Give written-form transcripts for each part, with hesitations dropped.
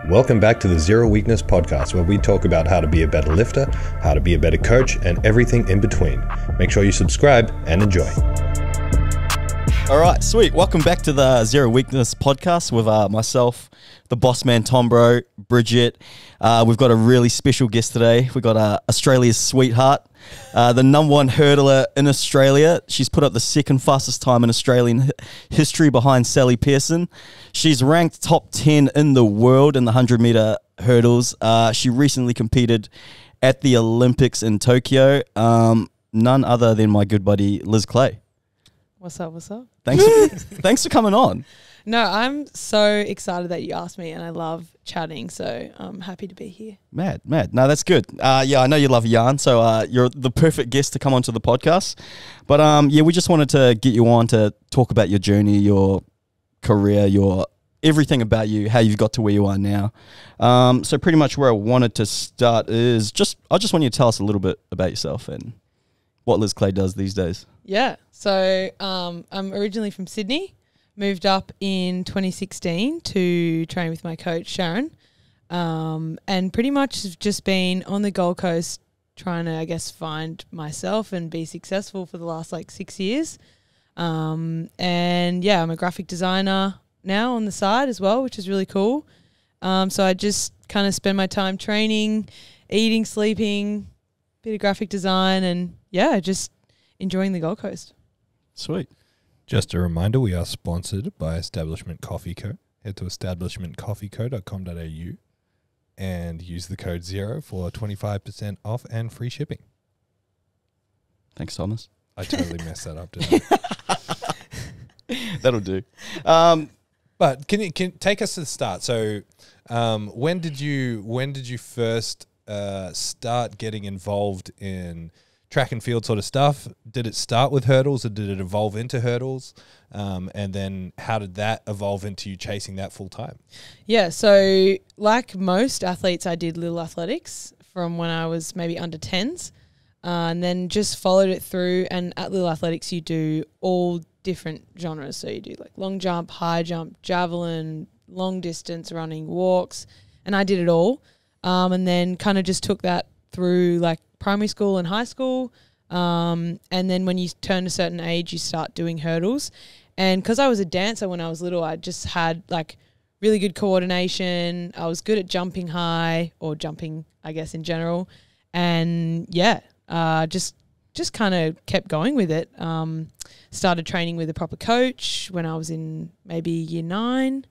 Welcome back to the Zero Weakness Podcast, where we talk about how to be a better lifter, how to be a better coach, and everything in between. Make sure you subscribe and enjoy. All right, sweet. Welcome back to the Zero Weakness Podcast with myself, the boss man Tom Bro, Bridget. We've got a really special guest today. We've got Australia's sweetheart, the #1 hurdler in Australia. She's put up the second fastest time in Australian history behind Sally Pearson. She's ranked top 10 in the world in the 100-meter hurdles. She recently competed at the Olympics in Tokyo. None other than my good buddy Liz Clay. What's up, what's up? Thanks for coming on. No, I'm so excited that you asked me, and I love chatting, so I'm happy to be here. Mad. No, that's good. Yeah, I know you love a yarn, so you're the perfect guest to come onto the podcast. But yeah, we just wanted to get you on to talk about your journey, your career, your everything about you, how you've got to where you are now. So pretty much where I wanted to start is I just want you to tell us a little bit about yourself and what Liz Clay does these days. Yeah, so I'm originally from Sydney. Moved up in 2016 to train with my coach, Sharon, and pretty much have just been on the Gold Coast trying to, I guess, find myself and be successful for the last, 6 years. And, yeah, I'm a graphic designer now on the side as well, which is really cool. So I just kind of spend my time training, eating, sleeping, bit of graphic design, and, yeah, just enjoying the Gold Coast. Sweet. Just a reminder, we are sponsored by Establishment Coffee Co. Head to establishmentcoffeeco.com.au and use the code ZERO for 25% off and free shipping. Thanks, Thomas. I totally messed that up, didn't I? That'll do. But can take us to the start? So, when did you first start getting involved in track and field sort of stuff? Did it start with hurdles or did it evolve into hurdles? And then how did that evolve into you chasing that full time? Yeah, so like most athletes, I did little athletics from when I was maybe under 10s, and then just followed it through. And at little athletics, you do all different genres. So you do like long jump, high jump, javelin, long distance running, walks, and I did it all. And then kind of just took that through like primary school and high school, and then when you turn a certain age, you start doing hurdles. And because I was a dancer when I was little, I just had like really good coordination. I was good at jumping high, or jumping, I guess, in general. And yeah, just kind of kept going with it. Started training with a proper coach when I was in maybe year 9.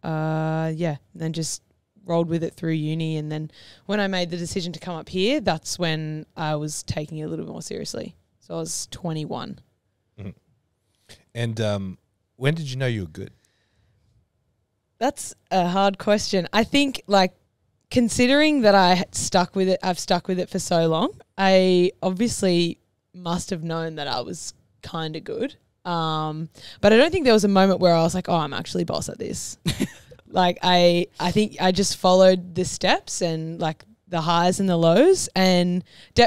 Yeah, and then just rolled with it through uni. And then when I made the decision to come up here, that's when I was taking it a little bit more seriously. So I was 21. Mm-hmm. And when did you know you were good? That's a hard question. I think, like, considering that I've stuck with it for so long, I obviously must have known that I was kind of good. But I don't think there was a moment where I was like, oh, I'm actually boss at this. Like, I think I just followed the steps and, like, the highs and the lows. And,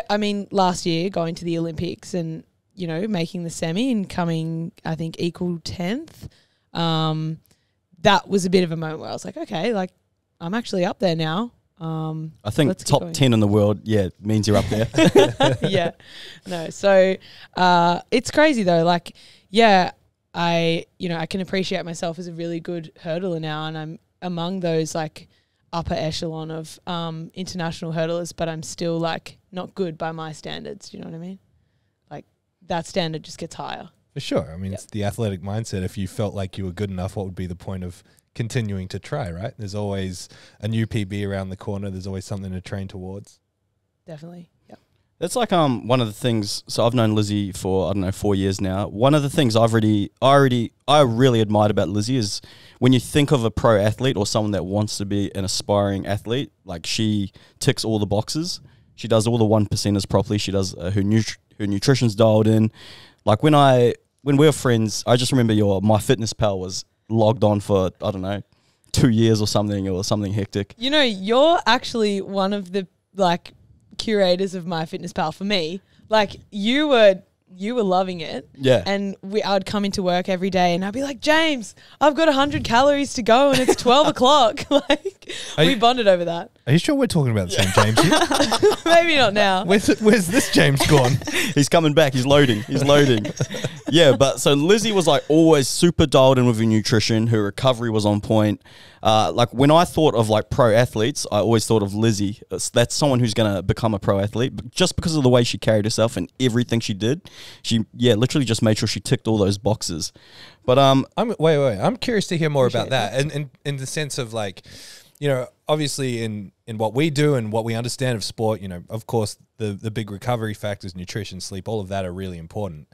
I mean, last year going to the Olympics and, you know, making the semi and coming, I think, equal 10th, that was a bit of a moment where I was like, okay, like, I'm actually up there now. I think top 10 in the world, yeah, means you're up there. Yeah. No, so it's crazy, though. Like, yeah, I can appreciate myself as a really good hurdler now, and I'm among those like upper echelon of international hurdlers, but I'm still like not good by my standards. Do you know what I mean? Like that standard just gets higher. For sure. I mean, It's the athletic mindset. If you felt like you were good enough, what would be the point of continuing to try, right? There's always a new PB around the corner. There's always something to train towards. Definitely. Yeah. That's like one of the things. So I've known Lizzie for, I don't know, 4 years now. One of the things I really admired about Lizzie is when you think of a pro athlete or someone that wants to be an aspiring athlete, like she ticks all the boxes. She does all the 1%ers properly. She does her nutrition's dialed in. Like when we were friends, I just remember MyFitnessPal was logged on for, I don't know, 2 years or something hectic. You know, you're actually one of the like curators of MyFitnessPal for me. Like you were you were loving it. Yeah. And I would come into work every day and I'd be like, James, I've got 100 calories to go and it's 12 o'clock. Like, we bonded over that. Are you sure we're talking about the same James here? Maybe not now. Where's this James gone? He's coming back. He's loading. Yeah, but so Lizzie was like always super dialed in with her nutrition. Her recovery was on point. Like when I thought of like pro athletes, I always thought of Lizzie. That's someone who's going to become a pro athlete, but just because of the way she carried herself and everything she did. She literally just made sure she ticked all those boxes. But wait. I'm curious to hear more about that. And in the sense of like, you know, obviously in what we do and what we understand of sport, you know, of course the big recovery factors, nutrition, sleep, all of that are really important.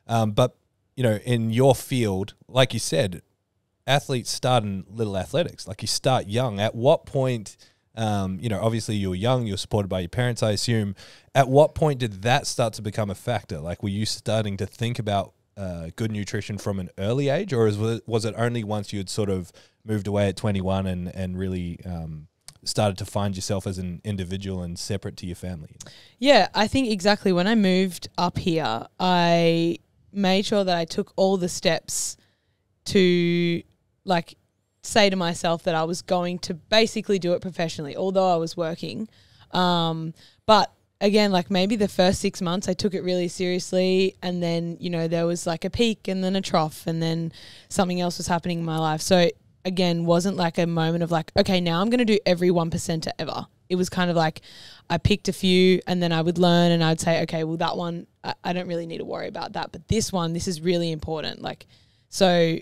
But you know, in your field, like you said, athletes start in little athletics. Like you start young. At what point? You know, obviously you were young, you were supported by your parents, I assume. At what point did that start to become a factor? Like, were you starting to think about good nutrition from an early age, or was it only once you had sort of moved away at 21 and really started to find yourself as an individual and separate to your family? Yeah, I think exactly. When I moved up here, I made sure that I took all the steps to, like, say to myself that I was going to basically do it professionally, although I was working. But again, like maybe the first 6 months I took it really seriously, and then, you know, there was like a peak and then a trough and then something else was happening in my life. So again, wasn't like a moment of like, okay, now I'm going to do every 1% ever. It was kind of like I picked a few and then I would learn and I'd say, okay, well that one, I don't really need to worry about that. But this one, this is really important. Like, so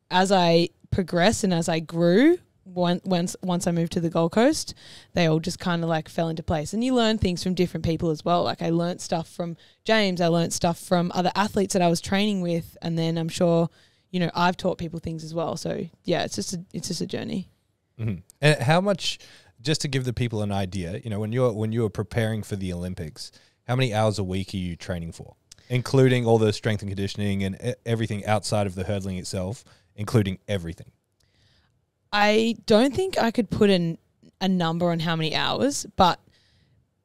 as I progressed and as I grew, once I moved to the Gold Coast, they all just kind of like fell into place. And you learn things from different people as well. Like I learned stuff from James, I learned stuff from other athletes that I was training with, and then I'm sure, you know, I've taught people things as well. So yeah, it's just a journey. Mm-hmm. And how much, just to give the people an idea, you know, when you were preparing for the Olympics, how many hours a week are you training for, including all the strength and conditioning and everything outside of the hurdling itself, including everything? I don't think I could put a number on how many hours, but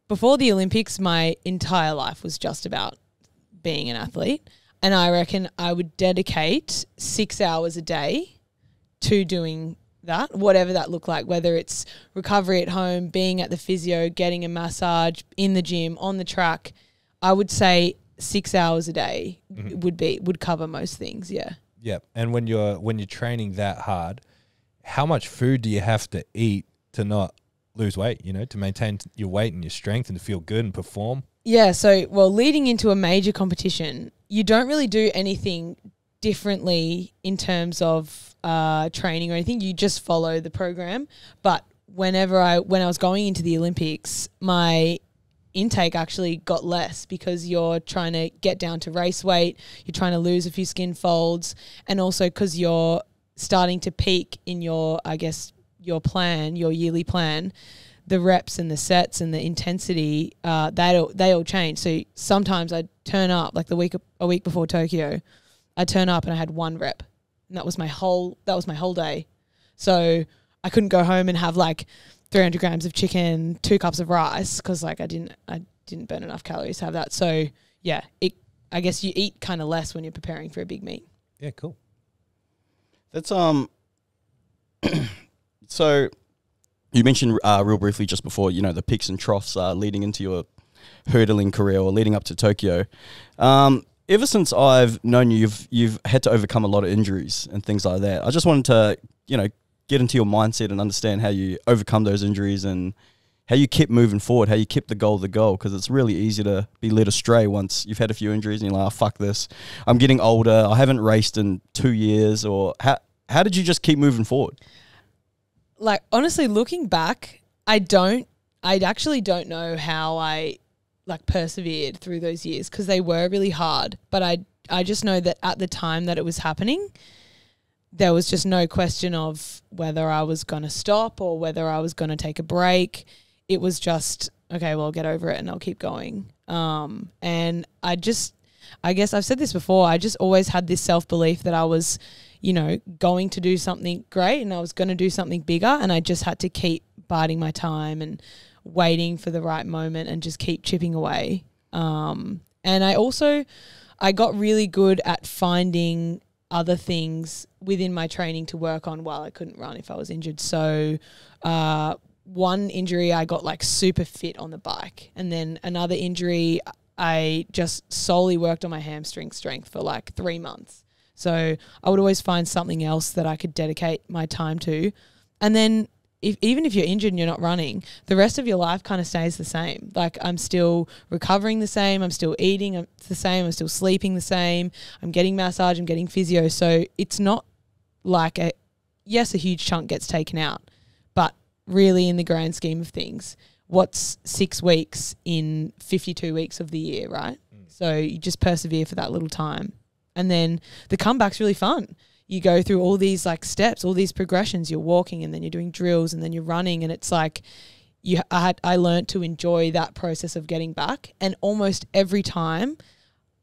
before the Olympics, my entire life was just about being an athlete. And I reckon I would dedicate 6 hours a day to doing that, whatever that looked like, whether it's recovery at home, being at the physio, getting a massage, in the gym, on the track. I would say 6 hours a day would cover most things, yeah. Yeah. And when you're training that hard, how much food do you have to eat to not lose weight, you know, to maintain your weight and your strength and to feel good and perform? Yeah, so, well, leading into a major competition, you don't really do anything differently in terms of training or anything. You just follow the program. But when I was going into the Olympics, my intake actually got less because you're trying to get down to race weight, you're trying to lose a few skin folds, and also because you're starting to peak in your, I guess, your yearly plan, the reps and the sets and the intensity, they all change. So sometimes I'd turn up, like a week before Tokyo, I'd turn up and I had 1 rep, and that was my whole day. So I couldn't go home and have like 300 grams of chicken, 2 cups of rice, because like I didn't burn enough calories to have that. So yeah, I guess you eat kind of less when you're preparing for a big meet. Yeah, cool. That's so you mentioned real briefly just before, you know, the peaks and troughs leading into your hurdling career or leading up to Tokyo. Ever since I've known you, you've had to overcome a lot of injuries and things like that. I just wanted to, you know, get into your mindset and understand how you overcome those injuries and how you kept moving forward, how you kept the goal, because it's really easy to be led astray once you've had a few injuries and you're like, oh, fuck this. I'm getting older. I haven't raced in 2 years. Or how did you just keep moving forward? Like, honestly, looking back, I actually don't know how I like persevered through those years, because they were really hard. But I just know that at the time that it was happening, there was just no question of whether I was going to stop or whether I was going to take a break. It was just, okay, well, I'll get over it and I'll keep going. And I guess I've said this before, I just always had this self-belief that I was, you know, going to do something great and I was going to do something bigger, and I just had to keep biding my time and waiting for the right moment and just keep chipping away. And I I got really good at finding other things within my training to work on while I couldn't run if I was injured. So one injury, I got like super fit on the bike. And then another injury, I just solely worked on my hamstring strength for like 3 months. So I would always find something else that I could dedicate my time to. And then even if you're injured and you're not running, the rest of your life kind of stays the same. Like I'm still recovering the same. I'm still eating the same. I'm still sleeping the same. I'm getting massage. I'm getting physio. So it's not like a huge chunk gets taken out. But really in the grand scheme of things, what's 6 weeks in 52 weeks of the year, right? So you just persevere for that little time. And then the comeback's really fun. You go through all these like steps, all these progressions. You're walking and then you're doing drills and then you're running, and it's like I learned to enjoy that process of getting back. And almost every time,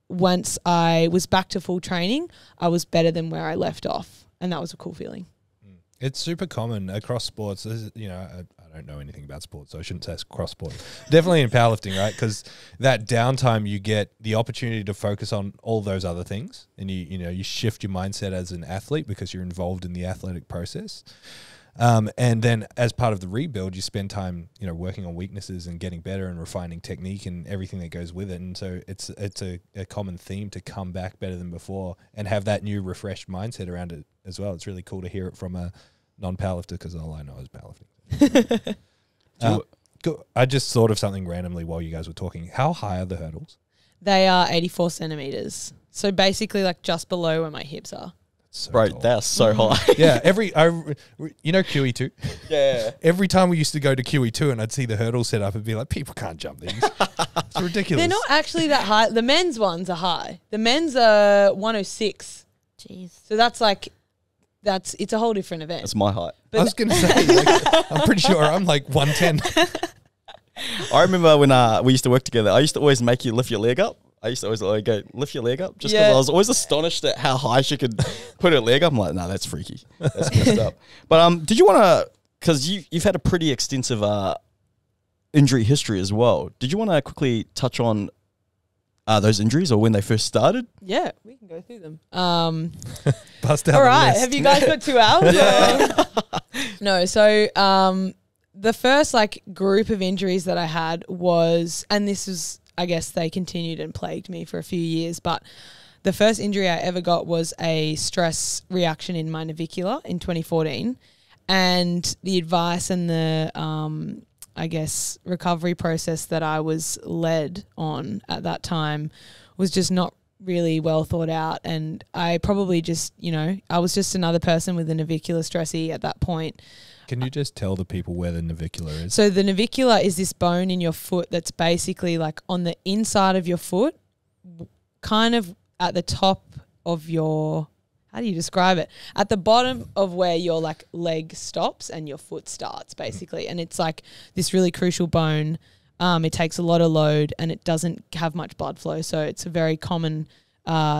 once I was back to full training, I was better than where I left off, and that was a cool feeling. It's super common across sports. You know, I don't know anything about sports, so I shouldn't say cross sport. Definitely in powerlifting, right? Because that downtime, you get the opportunity to focus on all those other things, and you shift your mindset as an athlete because you're involved in the athletic process. And then as part of the rebuild, you spend time, working on weaknesses and getting better and refining technique and everything that goes with it. And so it's a common theme to come back better than before and have that new refreshed mindset around it as well. It's really cool to hear it from a non-powerlifter, because all I know is powerlifting. I just thought of something randomly while you guys were talking. How high are the hurdles? They are 84 centimeters. So basically like just below where my hips are. So bro, tall. That's so high. Yeah, QE2? Yeah. Every time we used to go to QE2 and I'd see the hurdle set up, it'd be like, people can't jump these. It's ridiculous. They're not actually that high. The men's ones are high. The men's are 106. Jeez. So that's like, it's a whole different event. That's my height. But I was going to say, I'm pretty sure I'm like 110. I remember when we used to work together, I used to always make you lift your leg up. I used to always go, lift your leg up, just because I was always astonished at how high she could put her leg up. I'm like, no, that's freaky. That's messed up. But did you want to, because you've had a pretty extensive injury history as well. Did you want to quickly touch on those injuries or when they first started? Yeah, we can go through them. Bust out all the right, list. have you guys got 2 hours? Yeah. No, so the first group of injuries that I had was, and this was, I guess they continued and plagued me for a few years, but the first injury I ever got was a stress reaction in my navicular in 2014. And the advice and the, recovery process that I was led on at that time was just not really well thought out. And I probably just, I was just another person with a navicular stressy at that point. Can you just tell the people where the navicular is? So the navicular is this bone in your foot that's basically like on the inside of your foot, kind of at the top of your, how do you describe it? At the bottom of where your leg stops and your foot starts basically. And it's like this really crucial bone. It takes a lot of load and it doesn't have much blood flow. So it's a very common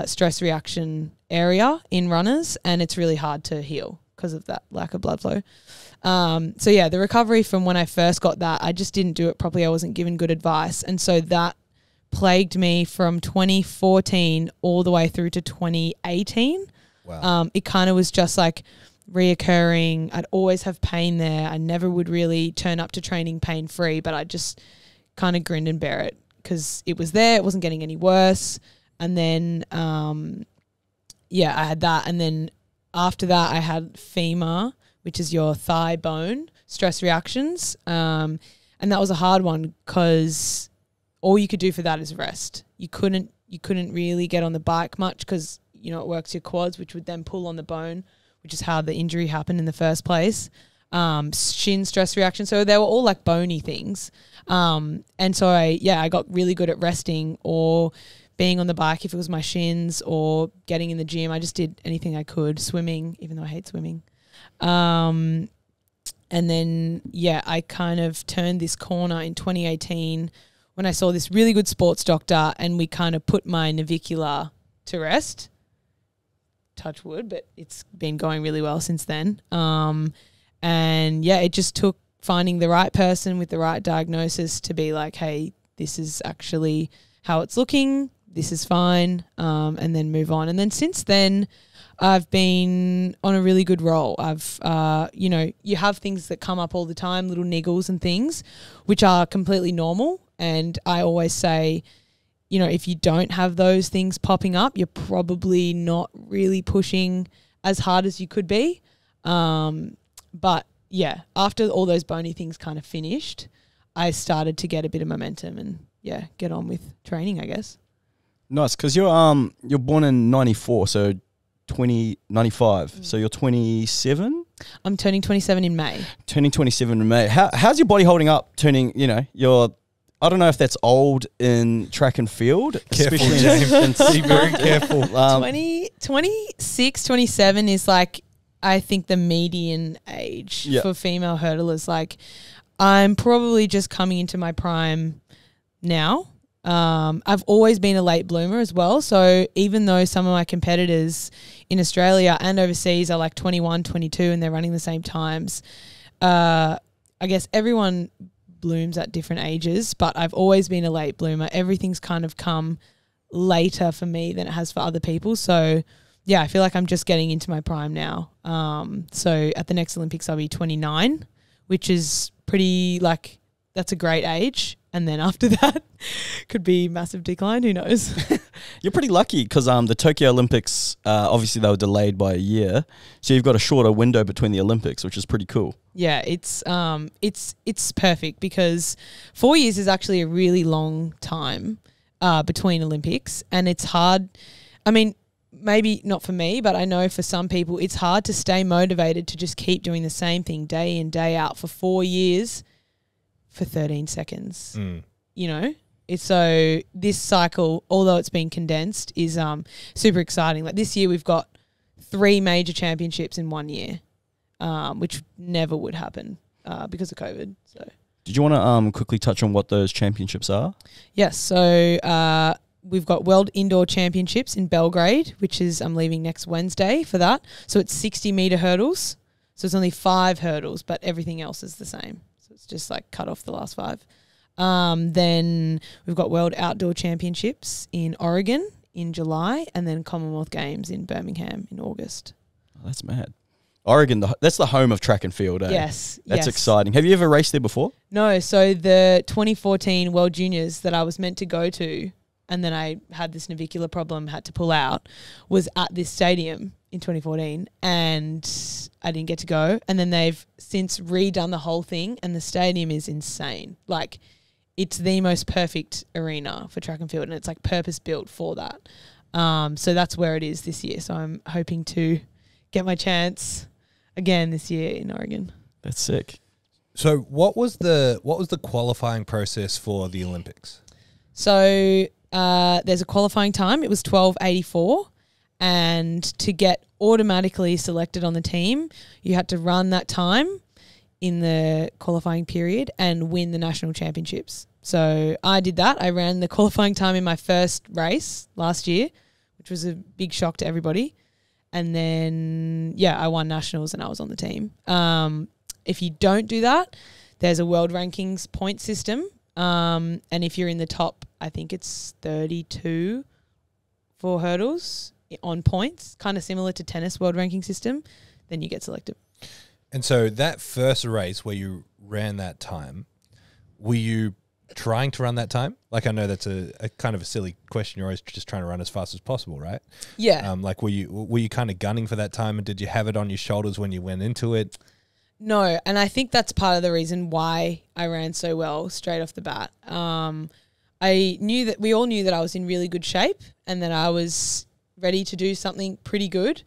stress reaction area in runners, and it's really hard to heal because of that lack of blood flow. The recovery from when I first got that, I just didn't do it properly. I wasn't given good advice. And so that plagued me from 2014 all the way through to 2018. Wow. It kind of was just like reoccurring. I'd always have pain there. I never would really turn up to training pain free, but I just kind of grinned and bear it because it was there. It wasn't getting any worse. And then, I had that. And then after that, I had femur, which is your thigh bone stress reactions. And that was a hard one because all you could do for that is rest. You couldn't really get on the bike much because, it works your quads, which would then pull on the bone, which is how the injury happened in the first place. Shin stress reaction. So they were all like bony things. And so I got really good at resting or being on the bike if it was my shins, or getting in the gym. I just did anything I could. Swimming, even though I hate swimming. And then, I kind of turned this corner in 2018 when I saw this really good sports doctor, and we kind of put my navicular to rest. Touch wood, but it's been going really well since then. It just took finding the right person with the right diagnosis to be like, hey, this is actually how it's looking. this is fine, and then move on. And then since then, I've been on a really good roll. I've, you have things that come up all the time, little niggles and things, which are completely normal. And I always say, if you don't have those things popping up, you're probably not really pushing as hard as you could be. But yeah, after all those bony things kind of finished, I started to get a bit of momentum and get on with training, I guess. Nice, because you're born in 94, so 95. So you're 27? I'm turning 27 in May. Turning 27 in May. How's your body holding up turning, you're, I don't know if that's old in track and field. Careful, especially James. Be very careful. 26, 27 is like, I think the median age for female hurdlers. Like, I'm probably just coming into my prime now. I've always been a late bloomer as well. So even though some of my competitors in Australia and overseas are like 21, 22 and they're running the same times, I guess everyone blooms at different ages, but I've always been a late bloomer. Everything's kind of come later for me than it has for other people. So yeah, I feel like I'm just getting into my prime now. So at the next Olympics, I'll be 29, which is pretty that's a great age. And then after that could be massive decline. Who knows? You're pretty lucky because the Tokyo Olympics, obviously they were delayed by a year. So you've got a shorter window between the Olympics, which is pretty cool. Yeah, it's perfect because 4 years is actually a really long time between Olympics. And it's hard. I mean, maybe not for me, but I know for some people it's hard to stay motivated to just keep doing the same thing day in, day out for 4 years for 13 seconds. It's so this cycle, although it's been condensed, is super exciting. Like this year we've got 3 major championships in 1 year, which never would happen because of COVID. So did you want to quickly touch on what those championships are? Yes. So we've got World Indoor Championships in Belgrade, which is I'm leaving next Wednesday for that. So it's 60-meter hurdles. So it's only 5 hurdles, but everything else is the same. It's just like cut off the last 5. Then we've got World Outdoor Championships in Oregon in July, and then Commonwealth Games in Birmingham in August. Oh, that's mad. Oregon, that's the home of track and field, eh? Yes. That's exciting. Have you ever raced there before? No. So the 2014 World Juniors that I was meant to go to, and then I had this navicular problem, had to pull out, was at this stadium in 2014, and I didn't get to go. And then they've since redone the whole thing, and the stadium is insane. Like, it's the most perfect arena for track and field, and it's like purpose built for that. So that's where it is this year. So I'm hoping to get my chance again this year in Oregon. That's sick. So what was the qualifying process for the Olympics? So there's a qualifying time. It was 12:84. And to get automatically selected on the team, you had to run that time in the qualifying period and win the national championships. So I did that. I ran the qualifying time in my first race last year, which was a big shock to everybody. And then, I won nationals and I was on the team. If you don't do that, there's a world rankings point system. And if you're in the top, I think it's 32 for hurdles on points, kind of similar to tennis world ranking system, then you get selected. And so that first race where you ran that time, were you trying to run that time? Like, I know that's a kind of a silly question. You're always just trying to run as fast as possible, right? Yeah. Like, were you kind of gunning for that time, and did you have it on your shoulders when you went into it? No, and I think that's part of the reason why I ran so well straight off the bat. I knew that we all knew that I was in really good shape and that I was ready to do something pretty good.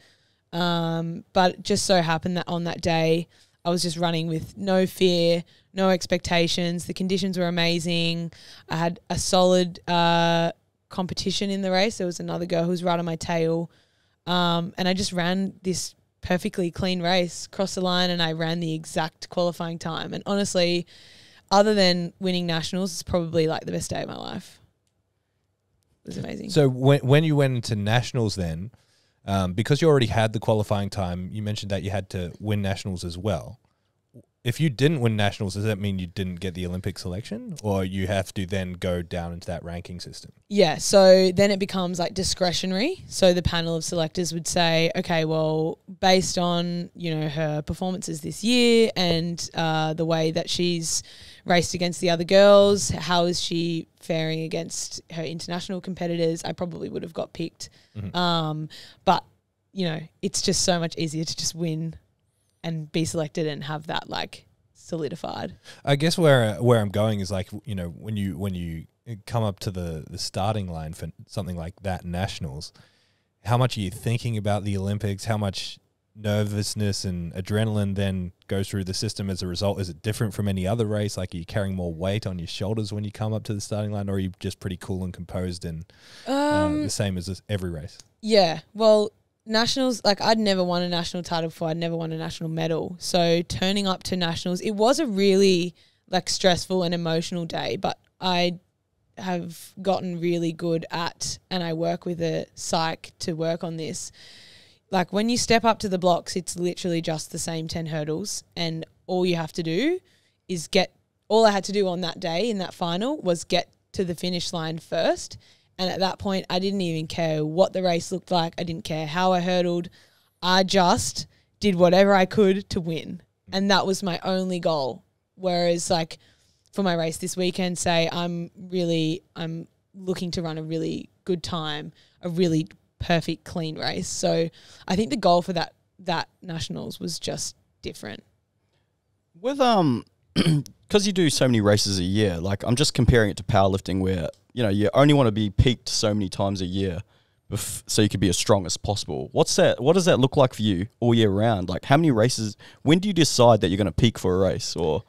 But it just so happened that on that day, I was just running with no fear, no expectations. The conditions were amazing. I had a solid competition in the race. There was another girl who was right on my tail. And I just ran this perfectly clean race, crossed the line, and I ran the exact qualifying time. And honestly, other than winning nationals, it's probably like the best day of my life. It was amazing. So when you went into nationals then, because you already had the qualifying time, you mentioned that you had to win nationals as well. if you didn't win nationals, does that mean you didn't get the Olympic selection, or you have to then go down into that ranking system? Yeah, so then it becomes like discretionary. So the panel of selectors would say, okay, well, based on, you know, her performances this year and the way that she's raced against the other girls, how is she faring against her international competitors? I probably would have got picked. But, you know, it's just so much easier to just win and be selected and have that like solidified. I guess where I'm going is like, you know, when you come up to the starting line for something like that nationals, how much are you thinking about the Olympics? How much nervousness and adrenaline then goes through the system as a result? Is it different from any other race? Like, are you carrying more weight on your shoulders when you come up to the starting line, or are you just pretty cool and composed and the same as every race? Yeah, well, nationals, like I'd never won a national title before. I'd never won a national medal. So turning up to nationals, it was a really like stressful and emotional day, but I have gotten really good at, and I work with a psych to work on this. Like when you step up to the blocks, it's literally just the same 10 hurdles, and all you have to do is all I had to do on that day in that final was get to the finish line first. And at that point, I didn't even care what the race looked like. I didn't care how I hurdled. I just did whatever I could to win. And that was my only goal. Whereas like for my race this weekend, say I'm looking to run a really good time, a really perfect, clean race. So I think the goal for that nationals was just different. With because you do so many races a year, like I'm just comparing it to powerlifting where, you know, you only want to be peaked so many times a year so you could be as strong as possible. What does that look like for you all year round? Like how many races, when do you decide that you're going to peak for a race? Or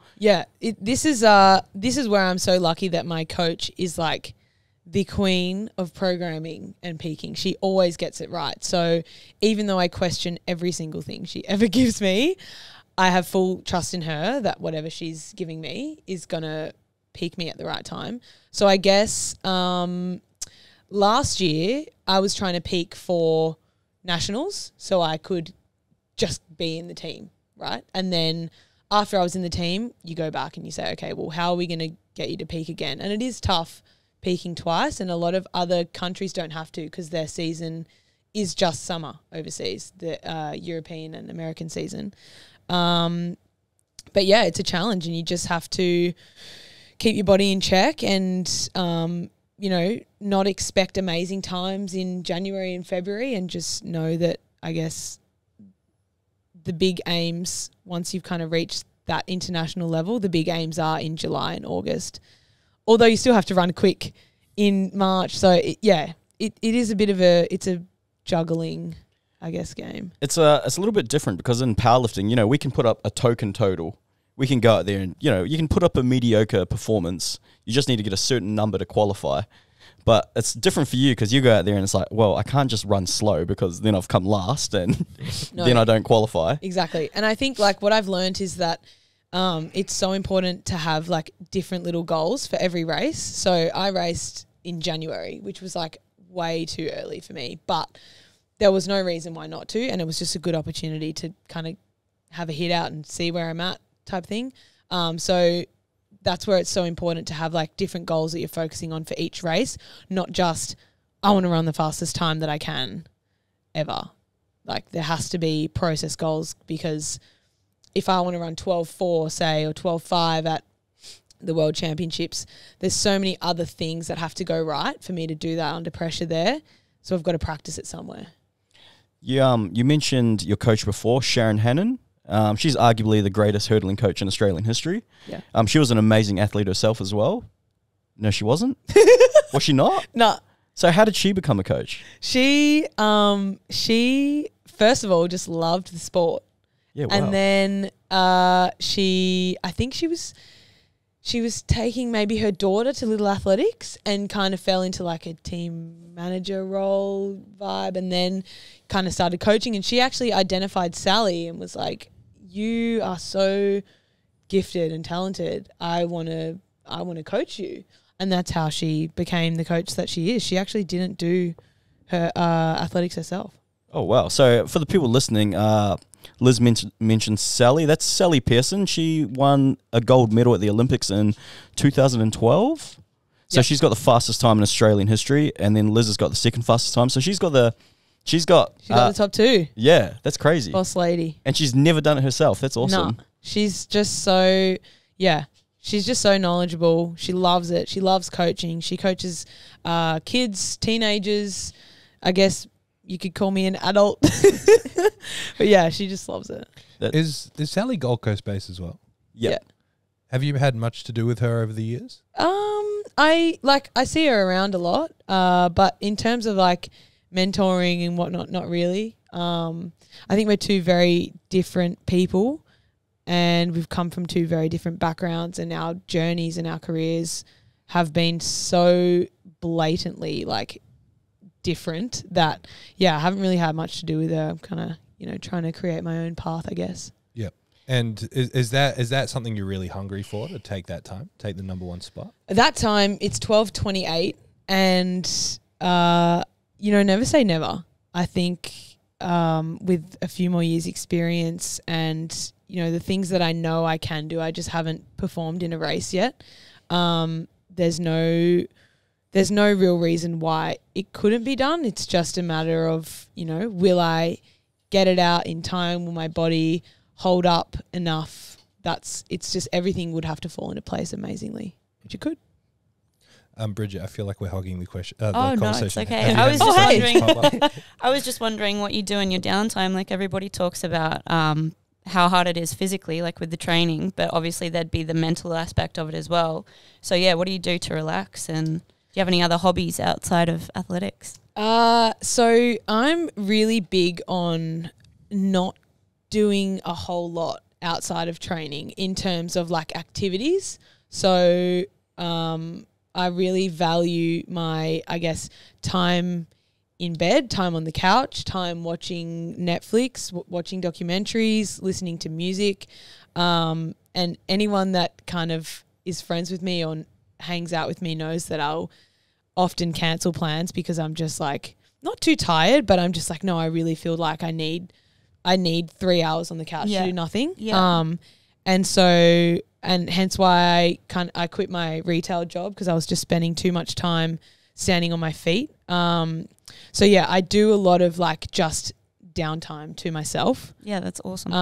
this is where I'm so lucky that my coach is like the queen of programming and peaking. She always gets it right. So even though I question every single thing she ever gives me, I have full trust in her that whatever she's giving me is going to peak me at the right time. So I guess last year I was trying to peak for nationals so I could just be in the team, right? And then after I was in the team, you go back and you say, okay, well, how are we going to get you to peak again? And it is tough peaking twice, and a lot of other countries don't have to because their season is just summer overseas, the European and American season. But yeah, it's a challenge, and you just have to keep your body in check and, you know, not expect amazing times in January and February, and just know that, I guess, the big aims, once you've kind of reached that international level, the big aims are in July and August. Although you still have to run quick in March. So, it is a bit of it's a juggling, I guess, game. It's a little bit different because in powerlifting, you know, we can put up a token total. We can go out there and, you know, you can put up a mediocre performance. You just need to get a certain number to qualify. But it's different for you because you go out there and it's like, well, I can't just run slow because then I've come last and then I don't qualify. Exactly. And I think like what I've learned is that it's so important to have like different little goals for every race. So I raced in January, which was like way too early for me, but there was no reason why not to. And it was just a good opportunity to kind of have a hit out and see where I'm at type thing. So that's where it's so important to have like different goals that you're focusing on for each race, not just I want to run the fastest time that I can ever. Like there has to be process goals, because if I want to run 12.4, say, or 12.5 at the World Championships, there's so many other things that have to go right for me to do that under pressure there. So I've got to practice it somewhere. You mentioned your coach before, Sharon Hannon. She's arguably the greatest hurdling coach in Australian history. Yeah. She was an amazing athlete herself as well. No, she wasn't? Was she not? No. So how did she become a coach? She first of all just loved the sport. Yeah, wow. And then I think she was taking maybe her daughter to Little Athletics and kind of fell into like a team manager role vibe, and then kind of started coaching. And she actually identified Sally and was like, you are so gifted and talented. I want to coach you. And that's how she became the coach that she is. She actually didn't do her athletics herself. Oh, wow. So for the people listening, Liz mentioned Sally. That's Sally Pearson. She won a gold medal at the Olympics in 2012. So she's got the fastest time in Australian history, and then Liz has got the second fastest time. So she's got the top 2. Yeah, that's crazy. Boss lady. And she's never done it herself. That's awesome. No, she's just so she's just so knowledgeable. She loves it. She loves coaching. She coaches kids, teenagers. I guess you could call me an adult. But yeah, she just loves it. Is Sally Gold Coast based as well? Yeah. Have you had much to do with her over the years? I see her around a lot, but in terms of like mentoring and whatnot, not really. I think we're two very different people, and we've come from two very different backgrounds, and our journeys and our careers have been so blatantly like different that I haven't really had much to do with her. I'm kind of trying to create my own path, I guess. Yep. And is that something you're really hungry for, to take that time, take the number one spot? At that time, it's 12:28, and never say never. I think with a few more years' experience and the things that I know I can do, I just haven't performed in a race yet. There's no real reason why it couldn't be done. It's just a matter of will I get it out in time? Will my body hold up enough? It's just everything would have to fall into place amazingly, which it could. Bridget, I feel like we're hogging the question. No, it's okay. I was just wondering what you do in your downtime. Like everybody talks about how hard it is physically, like with the training, but obviously there'd be the mental aspect of it as well. So what do you do to relax? And do you have any other hobbies outside of athletics? So I'm really big on not doing a whole lot outside of training in terms of like activities. So I really value my, I guess, time in bed, time on the couch, time watching Netflix, watching documentaries, listening to music. And anyone that kind of is friends with me or hangs out with me knows that I'll often cancel plans because I'm just like not too tired, but I'm just like, no, I really feel like I need 3 hours on the couch to do nothing. Yeah. And hence why I quit my retail job because I was just spending too much time standing on my feet. I do a lot of like just downtime to myself. Yeah, that's awesome.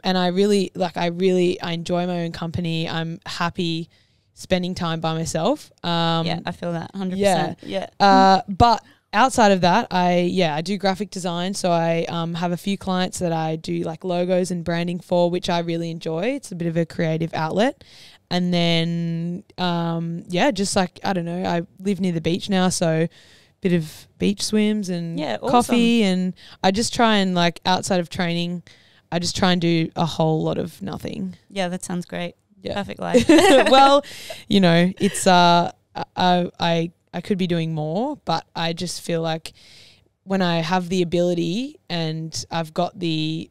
And I enjoy my own company. I'm happy spending time by myself. I feel that 100%. But outside of that, I do graphic design. So I have a few clients that I do like logos and branding for, which I really enjoy. It's a bit of a creative outlet. And then, just like, I don't know, I live near the beach now. So bit of beach swims and coffee. And I just try and like outside of training, I just try and do a whole lot of nothing. Yeah, that sounds great. Yeah. Perfect life. Well, it's, I could be doing more, but I just feel like when I have the ability and I've got the,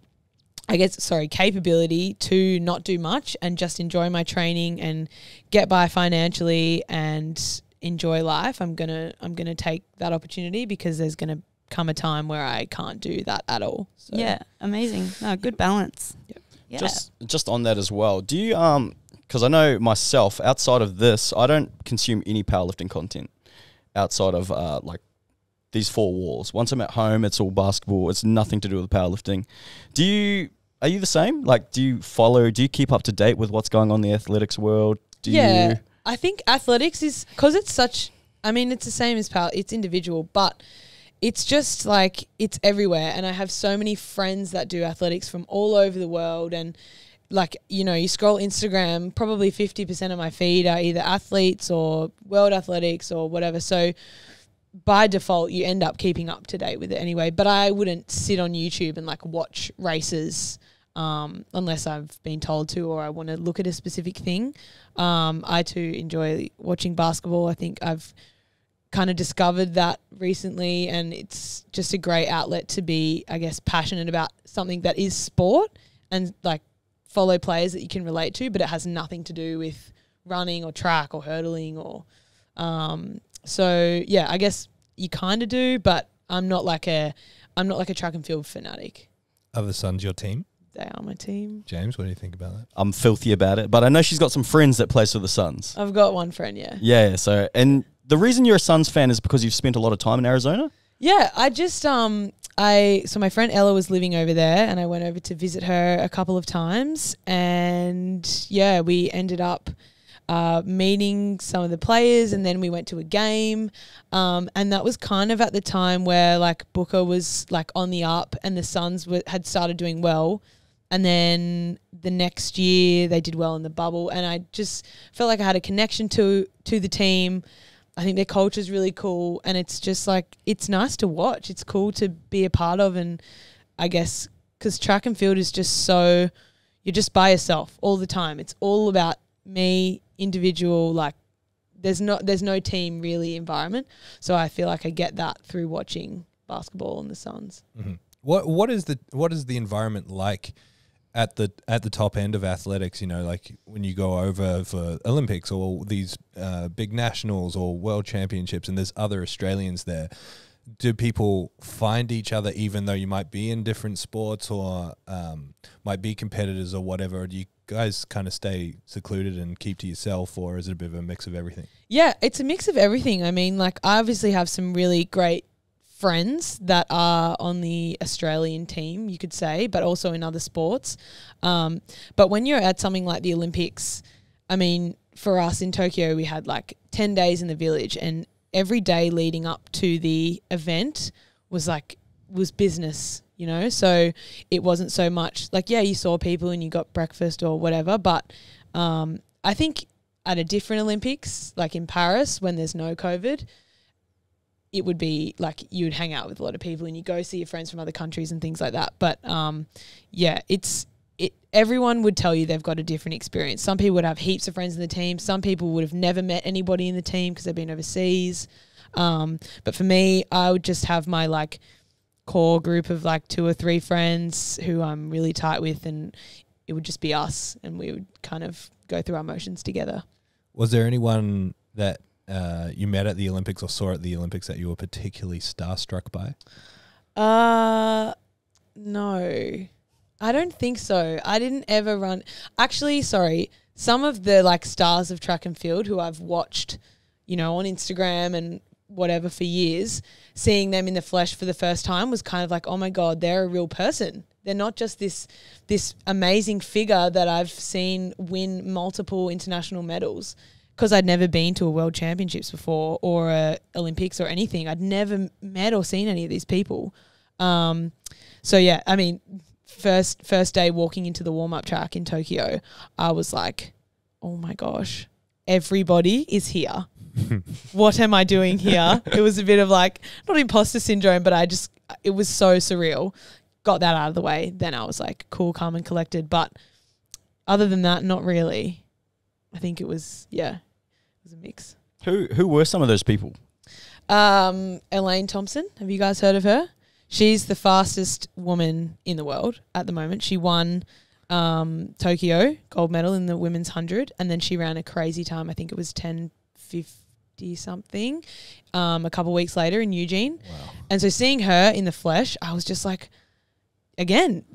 capability to not do much and just enjoy my training and get by financially and enjoy life, I'm gonna take that opportunity because there's gonna come a time where I can't do that at all. So. Yeah, amazing. No, good balance. Yep. Yeah. Just on that as well. Do you because I know myself, outside of this, I don't consume any powerlifting content outside of like these four walls. Once I'm at home, it's all basketball. It's nothing to do with powerlifting. Are you the same? Like, do you keep up to date with what's going on in the athletics world? I think athletics is, because it's such, it's the same as power, it's individual, but it's just like, it's everywhere. And I have so many friends that do athletics from all over the world. And like, you scroll Instagram, probably 50% of my feed are either athletes or world athletics or whatever. So by default, you end up keeping up to date with it anyway. But I wouldn't sit on YouTube and like watch races unless I've been told to or I want to look at a specific thing. I too enjoy watching basketball. I think I've kind of discovered that recently, and it's just a great outlet to be, I guess, passionate about something that is sport and like follow players that you can relate to, but it has nothing to do with running or track or hurdling or I guess you kind of do, but I'm not like a track and field fanatic. Are the Suns your team? they are my team. James, what do you think about that? I'm filthy about it, but I know she's got some friends that plays for the Suns. I've got one friend, yeah. Yeah, so, and the reason you're a Suns fan is because you've spent a lot of time in Arizona? Yeah, I just so my friend Ella was living over there, and I went over to visit her a couple of times, and yeah, we ended up meeting some of the players, and then we went to a game, and that was kind of at the time where like Booker was like on the up, and the Suns had started doing well, and then the next year they did well in the bubble, and I just felt like I had a connection to the team. I think their culture is really cool, and it's just like, it's nice to watch. It's cool to be a part of, and I guess because track and field is just so, you're just by yourself all the time. It's all about me, individual, like there's no team really environment. So I feel like I get that through watching basketball and the Suns. Mm-hmm. What is the environment like at the top end of athletics, you know, like when you go over for Olympics or these big nationals or world championships and there's other Australians there, do people find each other even though you might be in different sports or might be competitors or whatever? Or do you guys kind of stay secluded and keep to yourself, or is it a bit of a mix of everything? Yeah, it's a mix of everything. I mean, like I obviously have some really great friends that are on the Australian team, you could say, but also in other sports. But when you're at something like the Olympics, I mean, for us in Tokyo, we had like 10 days in the village, and every day leading up to the event was business, you know? So it wasn't so much like, yeah, you saw people and you got breakfast or whatever. But I think at a different Olympics, like in Paris, when there's no COVID, it would be like you would hang out with a lot of people and you go see your friends from other countries and things like that. But yeah, everyone would tell you they've got a different experience. Some people would have heaps of friends in the team. Some people would have never met anybody in the team because they've been overseas. But for me, I would just have my like core group of like 2 or 3 friends who I'm really tight with, and it would just be us, and we would kind of go through our motions together. Was there anyone that you met at the Olympics or saw at the Olympics that you were particularly starstruck by? No, I don't think so. I didn't ever run. Actually, sorry. Some of the like stars of track and field who I've watched, you know, on Instagram and whatever for years, seeing them in the flesh for the first time was kind of like, oh my God, they're a real person. They're not just this amazing figure that I've seen win multiple international medals. Because I'd never been to a World Championships before or a Olympics or anything. I'd never met or seen any of these people. So yeah, I mean, first day walking into the warm-up track in Tokyo, I was like, oh my gosh, everybody is here. What am I doing here? It was a bit of like, not imposter syndrome, but it was so surreal. Got that out of the way. Then I was like, cool, calm and collected. But other than that, not really. I think it was, yeah. A mix. Who were some of those people? Elaine Thompson. Have you guys heard of her? She's the fastest woman in the world at the moment. She won Tokyo gold medal in the women's 100, and then she ran a crazy time. I think it was 10:50 something. A couple weeks later in Eugene. Wow. And so seeing her in the flesh, I was just like, again,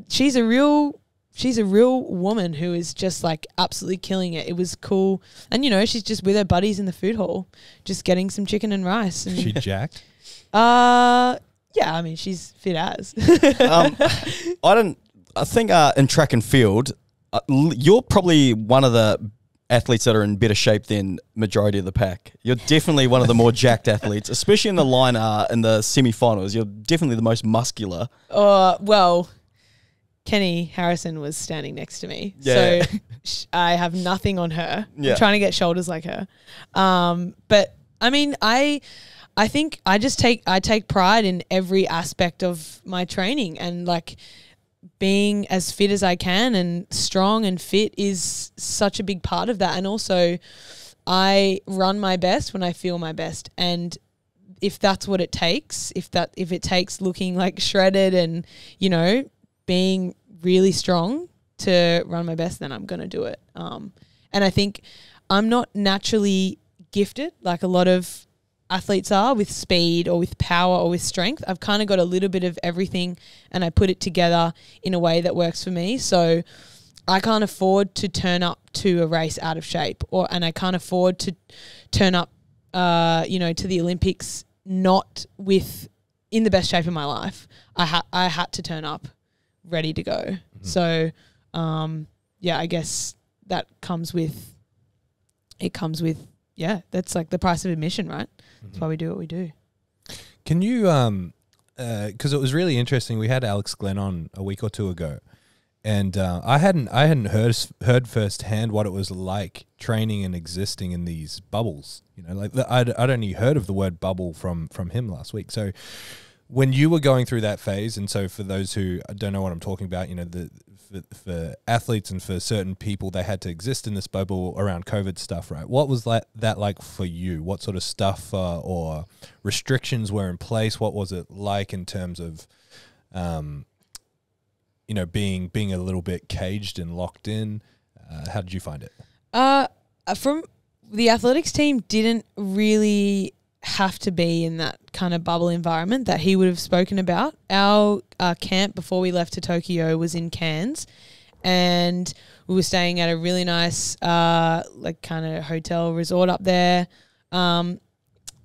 she's a real woman who is just like absolutely killing it. It was cool. And, you know, she's just with her buddies in the food hall, just getting some chicken and rice. And she jacked? Yeah, I mean, she's fit as. I think in track and field, you're probably one of the athletes that are in better shape than majority of the pack. You're definitely one of the more jacked athletes, especially in the line in the semi-finals. You're definitely the most muscular. Well, Kenny Harrison was standing next to me. Yeah. So I have nothing on her. Yeah. I'm trying to get shoulders like her. But I mean, I think I take pride in every aspect of my training, and like being as fit as I can and strong and fit is such a big part of that. And also I run my best when I feel my best. And if that's what it takes, if it takes looking like shredded and, you know, being really strong to run my best, then I'm going to do it. And I think I'm not naturally gifted like a lot of athletes are with speed or with power or with strength. I've kind of got a little bit of everything and I put it together in a way that works for me. So I can't afford to turn up to a race out of shape, and I can't afford to turn up, to the Olympics not in the best shape of my life. I had to turn up ready to go. Mm-hmm. So, I guess that comes with. That's like the price of admission, right? Mm-hmm. That's why we do what we do. Can you, because it was really interesting. We had Alex Glenn on a week or two ago. And I hadn't heard firsthand what it was like training and existing in these bubbles. I'd only heard of the word bubble from him last week. So when you were going through that phase, and so for those who don't know what I'm talking about, for athletes and for certain people, they had to exist in this bubble around COVID stuff, right? What was that like for you? What sort of stuff or restrictions were in place? What was it like in terms of being a little bit caged and locked in? How did you find it? From the athletics team didn't really have to be in that kind of bubble environment that he would have spoken about. Our camp before we left to Tokyo was in Cairns, and we were staying at a really nice kind of hotel resort up there.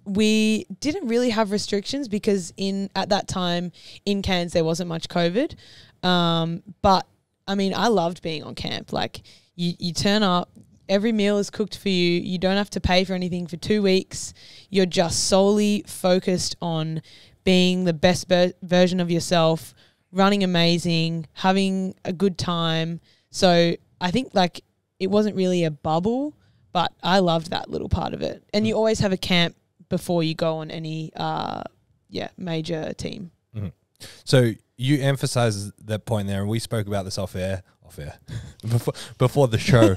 We didn't really have restrictions because at that time in Cairns there wasn't much COVID. But I mean, I loved being on camp. Like you turn up, every meal is cooked for you. You don't have to pay for anything for 2 weeks. You're just solely focused on being the best version of yourself, running amazing, having a good time. So I think it wasn't really a bubble, but I loved that little part of it. And you always have a camp before you go on any, major team. Mm-hmm. So you emphasize that point there, and we spoke about this off air, before the show.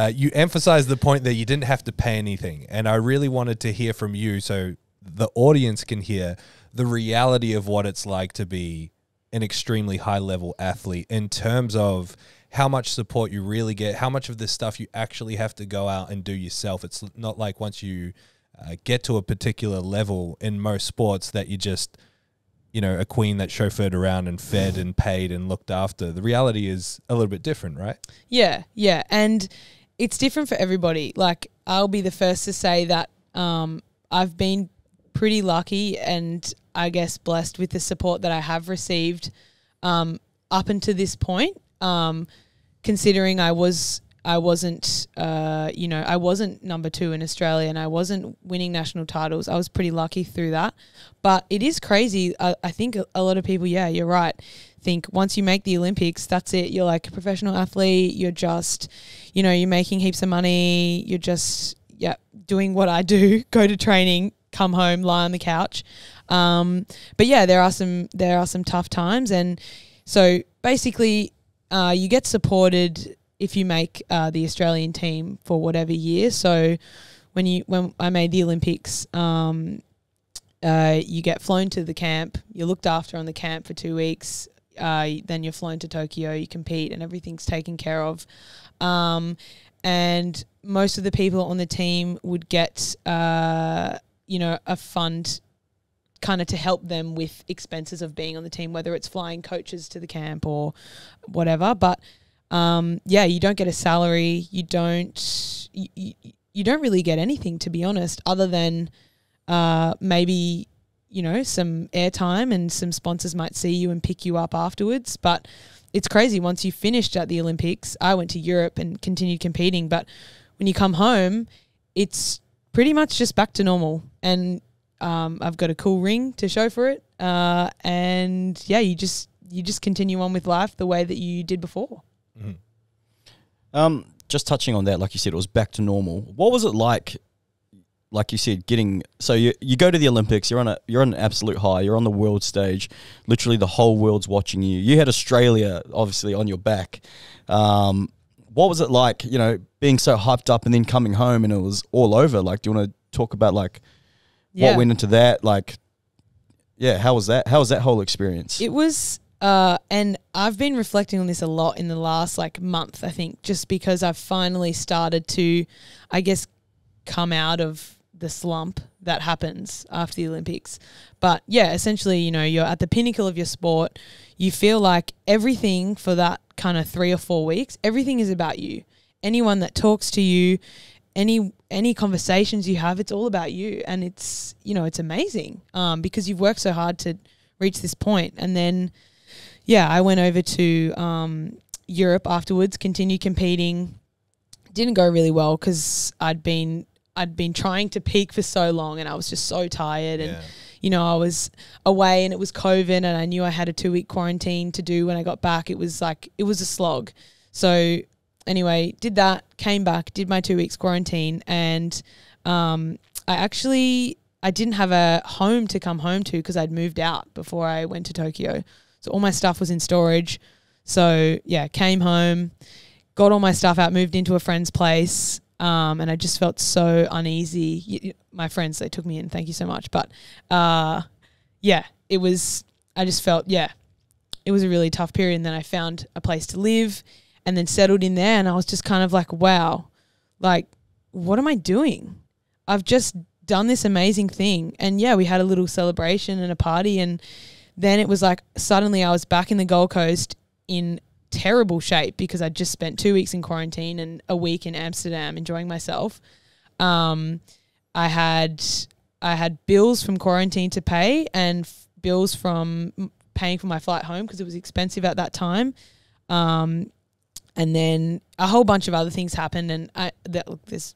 You emphasize the point that you didn't have to pay anything, and I really wanted to hear from you so the audience can hear the reality of what it's like to be an extremely high-level athlete in terms of how much support you really get, how much of this stuff you actually have to go out and do yourself. It's not like once you get to a particular level in most sports that you just a queen that chauffeured around and fed and paid and looked after. The reality is a little bit different, right? Yeah. And it's different for everybody. Like, I'll be the first to say that I've been pretty lucky and I guess blessed with the support that I have received up until this point, considering I wasn't number 2 in Australia and I wasn't winning national titles. I was pretty lucky through that. But it is crazy. I think a lot of people, you're right, think once you make the Olympics, that's it. You're like a professional athlete. You're just, you're making heaps of money. You're just, doing what I do, go to training, come home, lie on the couch. But there are some tough times. And so basically you get supported if you make the Australian team for whatever year. So when I made the Olympics, you get flown to the camp, you're looked after on the camp for 2 weeks, then you're flown to Tokyo, you compete and everything's taken care of. And most of the people on the team would get, a fund kind of to help them with expenses of being on the team, whether it's flying coaches to the camp or whatever. But you don't get a salary. You don't really get anything, to be honest, other than maybe, some airtime and some sponsors might see you and pick you up afterwards. But it's crazy. Once you finished at the Olympics, I went to Europe and continued competing. But when you come home, it's pretty much just back to normal. And I've got a cool ring to show for it. You just continue on with life the way that you did before. Mm-hmm. Just touching on that, like you said, it was back to normal. What was it like you said, you go to the Olympics, you're on an absolute high, you're on the world stage, literally the whole world's watching you. You had Australia obviously on your back. What was it like, being so hyped up and then coming home and it was all over? Like, do you want to talk about what went into that? How was that? How was that whole experience? It was and I've been reflecting on this a lot in the last month, I think, just because I've finally started to, I guess, come out of the slump that happens after the Olympics. But yeah, essentially, you know, you're at the pinnacle of your sport. You feel like everything for that kind of 3 or 4 weeks, everything is about you. Anyone that talks to you, any conversations you have, it's all about you. And it's, you know, it's amazing because you've worked so hard to reach this point. And then, yeah, I went over to Europe afterwards, continued competing. Didn't go really well because I'd been trying to peak for so long and I was just so tired and you know, I was away and it was COVID and I knew I had a 2-week quarantine to do when I got back. It was a slog. So anyway, did that, came back, did my 2 weeks quarantine, and I didn't have a home to come home to because I'd moved out before I went to Tokyo. So all my stuff was in storage. So yeah, came home, got all my stuff out, moved into a friend's place, and I just felt so uneasy. My friends, they took me in, thank you so much. But yeah, it was a really tough period. And then I found a place to live and then settled in there, and I was just kind of like, wow, like, what am I doing? I've just done this amazing thing. And yeah, we had a little celebration and a party, and then it was like suddenly I was back in the Gold Coast in terrible shape because I'd just spent 2 weeks in quarantine and a week in Amsterdam enjoying myself. I had bills from quarantine to pay and bills from paying for my flight home because it was expensive at that time. And then a whole bunch of other things happened, and there's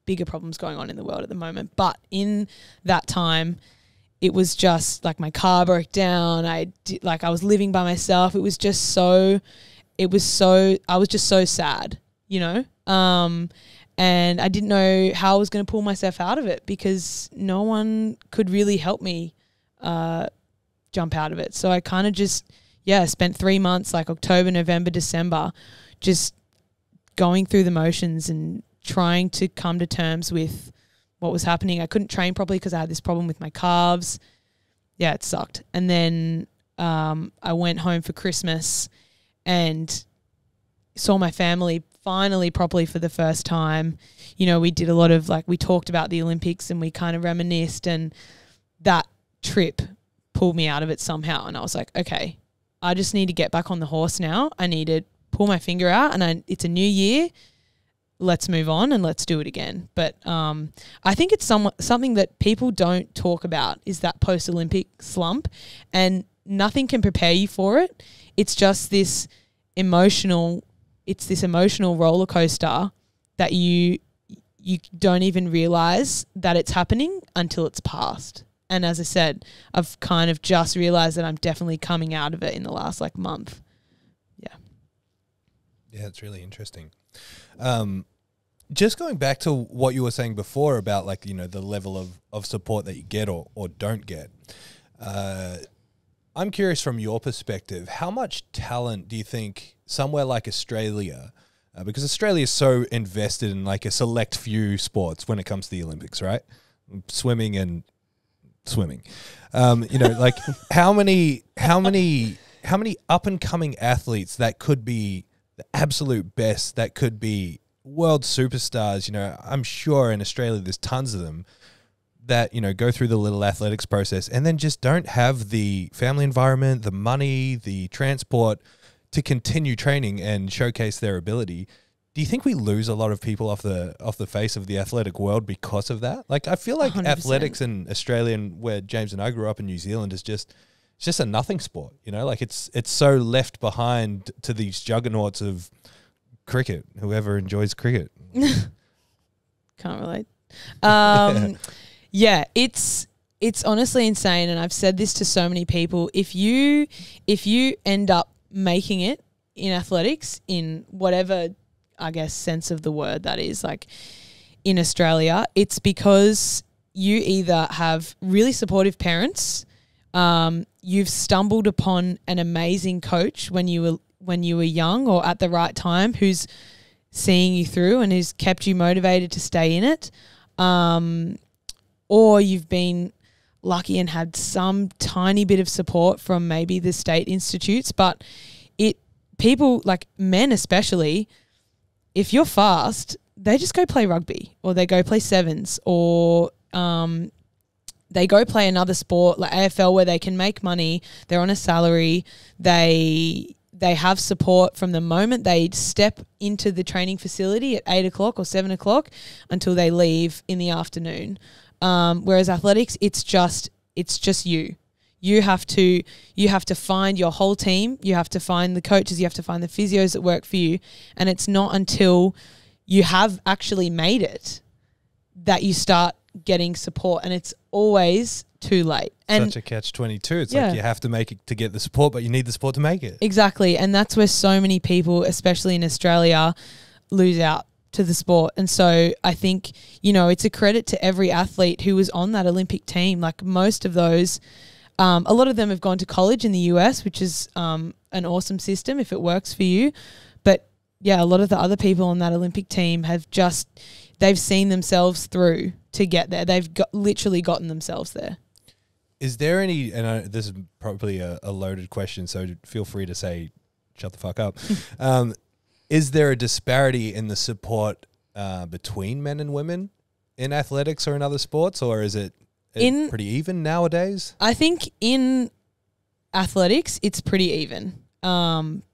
bigger problems going on in the world at the moment. But in that time, it was just like my car broke down. I was living by myself. I was just so sad, you know? And I didn't know how I was going to pull myself out of it because no one could really help me jump out of it. So I kind of just, spent 3 months, like October, November, December, just going through the motions and trying to come to terms with what was happening. I couldn't train properly because I had this problem with my calves. Yeah, it sucked. And then I went home for Christmas and saw my family finally properly for the first time. You know, we did a lot of we talked about the Olympics and we kind of reminisced, and that trip pulled me out of it somehow. And I was like, okay, I just need to get back on the horse now. I need to pull my finger out, and it's a new year. Let's move on and let's do it again. But I think it's something that people don't talk about is that post-Olympic slump, and nothing can prepare you for it. It's just this emotional roller coaster that you don't even realize that it's happening until it's past. And as I said, I've kind of just realized that I'm definitely coming out of it in the last month. Yeah. Yeah, it's really interesting. Just going back to what you were saying before about the level of support that you get or don't get. I'm curious from your perspective, how much talent do you think somewhere like Australia, because Australia is so invested in a select few sports when it comes to the Olympics, right? Swimming. How many up and coming athletes that could be the absolute best, that could be world superstars, I'm sure in Australia there's tons of them that, go through the little athletics process and then just don't have the family environment, the money, the transport to continue training and showcase their ability. Do you think we lose a lot of people off the face of the athletic world because of that? I feel like 100%. Athletics in Australia, and where James and I grew up in New Zealand, is just a nothing sport, it's so left behind to these juggernauts of cricket, whoever enjoys cricket. Can't relate. Yeah, it's honestly insane, and I've said this to so many people. If you end up making it in athletics, in whatever, I guess, sense of the word that is, in Australia, it's because you either have really supportive parents, you've stumbled upon an amazing coach when you were young or at the right time who's seeing you through and who's kept you motivated to stay in it, or you've been lucky and had some tiny bit of support from maybe the state institutes. But people, men especially, if you're fast, they just go play rugby or they go play sevens or they go play another sport like AFL where they can make money. They're on a salary. They have support from the moment they step into the training facility at 8 o'clock or 7 o'clock until they leave in the afternoon. Whereas athletics, it's just you. You have to find your whole team. You have to find the coaches. You have to find the physios that work for you. And it's not until you have actually made it that you start getting support, and it's always too late. And such a catch-22. It's like you have to make it to get the support, but you need the support to make it. Exactly, and that's where so many people, especially in Australia, lose out to the sport. And so I think, it's a credit to every athlete who was on that Olympic team. Like most of those, a lot of them have gone to college in the US, which is an awesome system if it works for you. But yeah, a lot of the other people on that Olympic team they've seen themselves through to get there. They've literally gotten themselves there. Is there any, and this is probably a loaded question, so feel free to say, shut the fuck up. Is there a disparity in the support between men and women in athletics or in other sports, or is it pretty even nowadays? I think in athletics, it's pretty even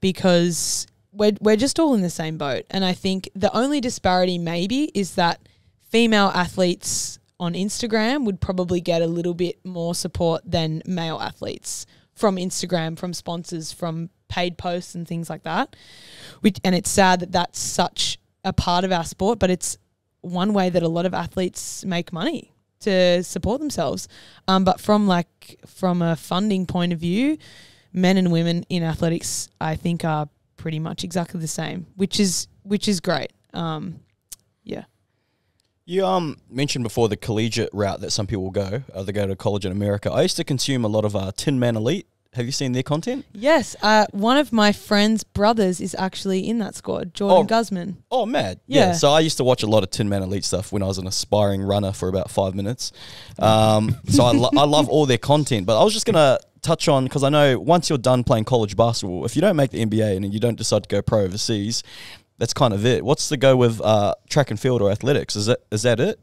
because we're just all in the same boat. And I think the only disparity maybe is that female athletes on Instagram would probably get a little bit more support than male athletes from Instagram, from sponsors, from paid posts and things like that. And it's sad that that's such a part of our sport, but it's one way that a lot of athletes make money to support themselves. But from a funding point of view, men and women in athletics, I think, are pretty much exactly the same, which is great. Yeah. You mentioned before the collegiate route that some people go. They go to college in America. I used to consume a lot of Tin Man Elite. Have you seen their content? Yes. One of my friend's brothers is actually in that squad, Jordan Guzman. Oh, mad. Yeah. So I used to watch a lot of Tin Man Elite stuff when I was an aspiring runner for about 5 minutes. So I love all their content. But I was just going to touch on, because I know once you're done playing college basketball, if you don't make the NBA and you don't decide to go pro overseas, that's kind of it. What's the go with track and field or athletics? Is that it?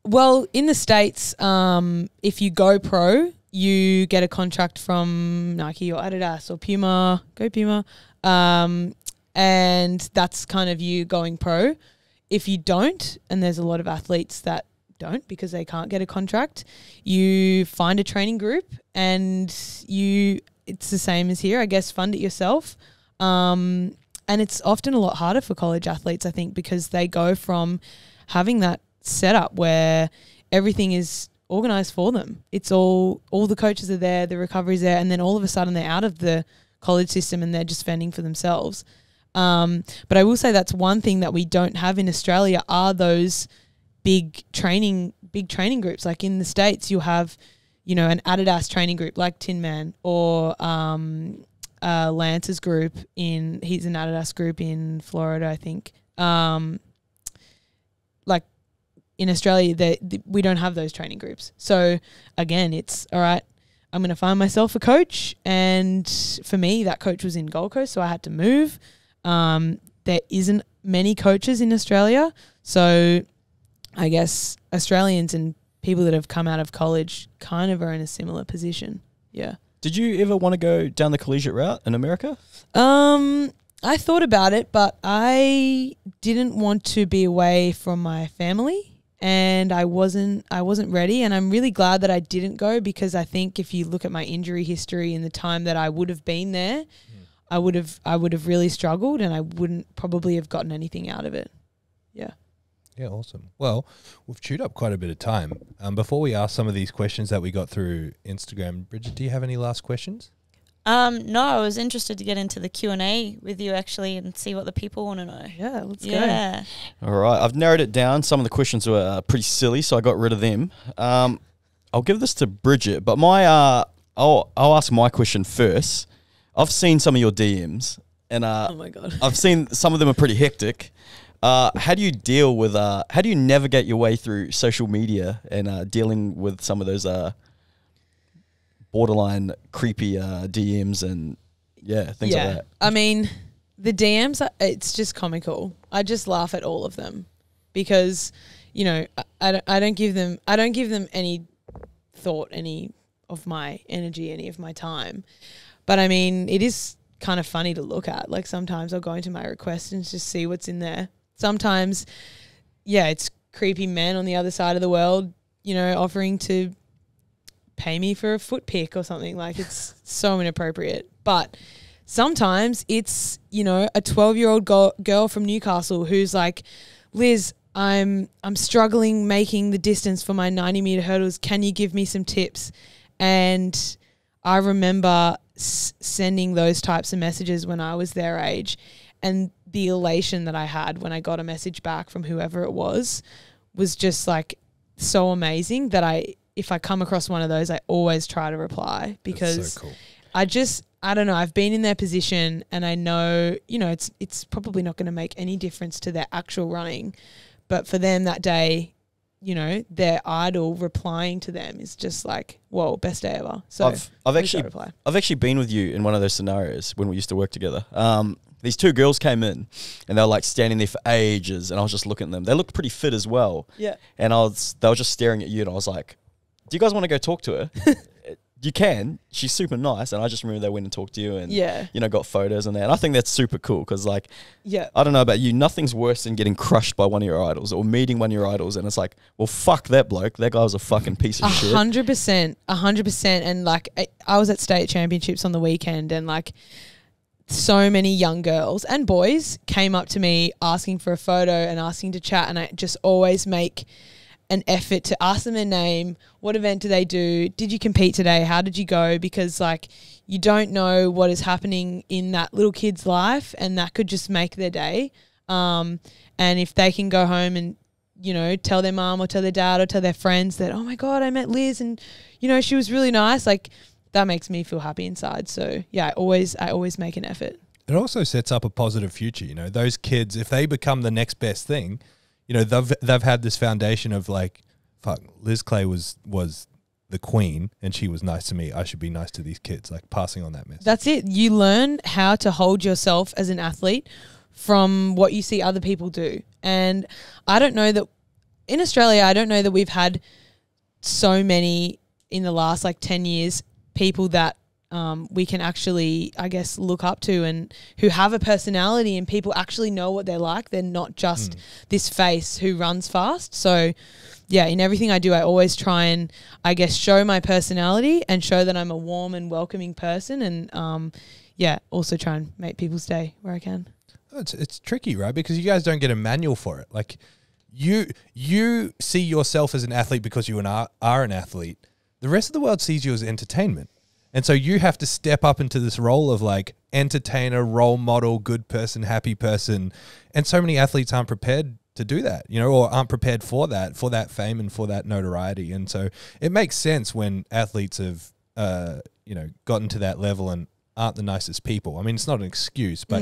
Well, in the States, if you go pro, you get a contract from Nike or Adidas or Puma. Go Puma. And that's kind of you going pro. If you don't, and there's a lot of athletes that don't because they can't get a contract, you find a training group and it's the same as here, I guess, fund it yourself. And it's often a lot harder for college athletes, I think, because they go from having that setup where everything is organised for them. It's all the coaches are there, the recovery's there, and then all of a sudden they're out of the college system and they're just fending for themselves. But I will say that's one thing that we don't have in Australia are those big training groups. Like in the States, you'll have, an Adidas training group like Tin Man or Lance's group he's an Adidas group in Florida, I think. Like in Australia, we don't have those training groups. So again, it's all right, I'm going to find myself a coach. And for me, that coach was in Gold Coast, so I had to move. There isn't many coaches in Australia. So I guess Australians and people that have come out of college kind of are in a similar position. Yeah. Did you ever want to go down the collegiate route in America? I thought about it, but I didn't want to be away from my family, and I wasn't ready. And I'm really glad that I didn't go, because I think if you look at my injury history and the time that I would have been there, I would have really struggled, and I wouldn't probably have gotten anything out of it. Yeah. Yeah, awesome. Well, we've chewed up quite a bit of time. Before we ask some of these questions that we got through Instagram, Bridget, do you have any last questions? No, I was interested to get into the Q&A with you actually and see what the people want to know. Yeah, let's go. All right, I've narrowed it down. Some of the questions were pretty silly, so I got rid of them. I'll give this to Bridget, but I'll ask my question first. I've seen some of your DMs, and oh my God, I've seen some of them are pretty hectic. How do you deal with? How do you navigate your way through social media and dealing with some of those borderline creepy DMs and things like that? I mean, the DMs, it's just comical. I just laugh at all of them because you know, I don't give them any thought, any of my energy, any of my time. But I mean, it is kind of funny to look at. Like sometimes I'll go into my requests and just see what's in there. Sometimes, yeah, it's creepy men on the other side of the world, you know, offering to pay me for a foot pic or something. Like it's so inappropriate. But sometimes it's, you know, a 12-year-old girl from Newcastle who's like, Liz, I'm struggling making the distance for my 90-meter hurdles. Can you give me some tips? And I remember sending those types of messages when I was their age, and the elation that I had when I got a message back from whoever it was just like so amazing that if I come across one of those, I always try to reply, because That's so cool. I don't know, I've been in their position and I know, you know, it's probably not going to make any difference to their actual running, but for them that day, you know, their idol replying to them is just like, whoa, best day ever. So I've actually been with you in one of those scenarios when we used to work together. These two girls came in and they were like standing there for ages, and I was just looking at them. They looked pretty fit as well. Yeah. And they were just staring at you, and I was like, do you guys want to go talk to her? You can. She's super nice. And I just remember they went and talked to you and, you know, got photos and that. And I think that's super cool because, like, I don't know about you, nothing's worse than getting crushed by one of your idols or meeting one of your idols. And it's like, well, fuck that bloke. That guy was a fucking piece of shit. 100%. And, like, I was at state championships on the weekend, and, like, so many young girls and boys came up to me asking for a photo and asking to chat. And I just always make an effort to ask them their name, what event do they do, did you compete today, how did you go, because like you don't know what is happening in that little kid's life, and that could just make their day. And if they can go home and, you know, tell their mom or tell their dad or tell their friends that, oh my God, I met Liz and, you know, she was really nice, like that makes me feel happy inside. So yeah, I always make an effort. It also sets up a positive future. You know, those kids, if they become the next best thing, you know, they've had this foundation of like, fuck, Liz Clay was the queen and she was nice to me. I should be nice to these kids, like passing on that message. That's it. You learn how to hold yourself as an athlete from what you see other people do. And I don't know that in Australia, I don't know that we've had so many in the last like 10 years, people that we can actually, I guess, look up to and who have a personality and people actually know what they're like. They're not just this face who runs fast. So, yeah, in everything I do, I always try and, I guess, show my personality and show that I'm a warm and welcoming person, and, also try and make people's day where I can. It's tricky, right? Because you guys don't get a manual for it. Like, you see yourself as an athlete because you are an athlete. The rest of the world sees you as entertainment. And so you have to step up into this role of like entertainer, role model, good person, happy person. And so many athletes aren't prepared to do that, you know, or aren't prepared for that fame and for that notoriety. And so it makes sense when athletes have, gotten to that level and aren't the nicest people. I mean, it's not an excuse, but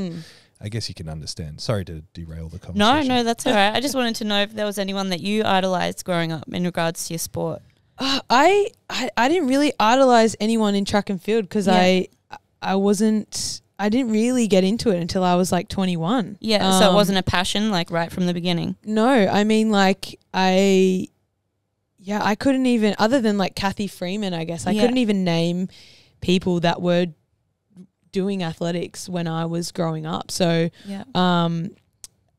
I guess you can understand. Sorry to derail the conversation. No, that's all right. I just wanted to know if there was anyone that you idolized growing up in regards to your sport. I didn't really idolize anyone in track and field because I didn't really get into it until I was like 21. Yeah, so it wasn't a passion like right from the beginning. No, I mean like I couldn't even, other than like Kathy Freeman, I guess, I couldn't even name people that were doing athletics when I was growing up. So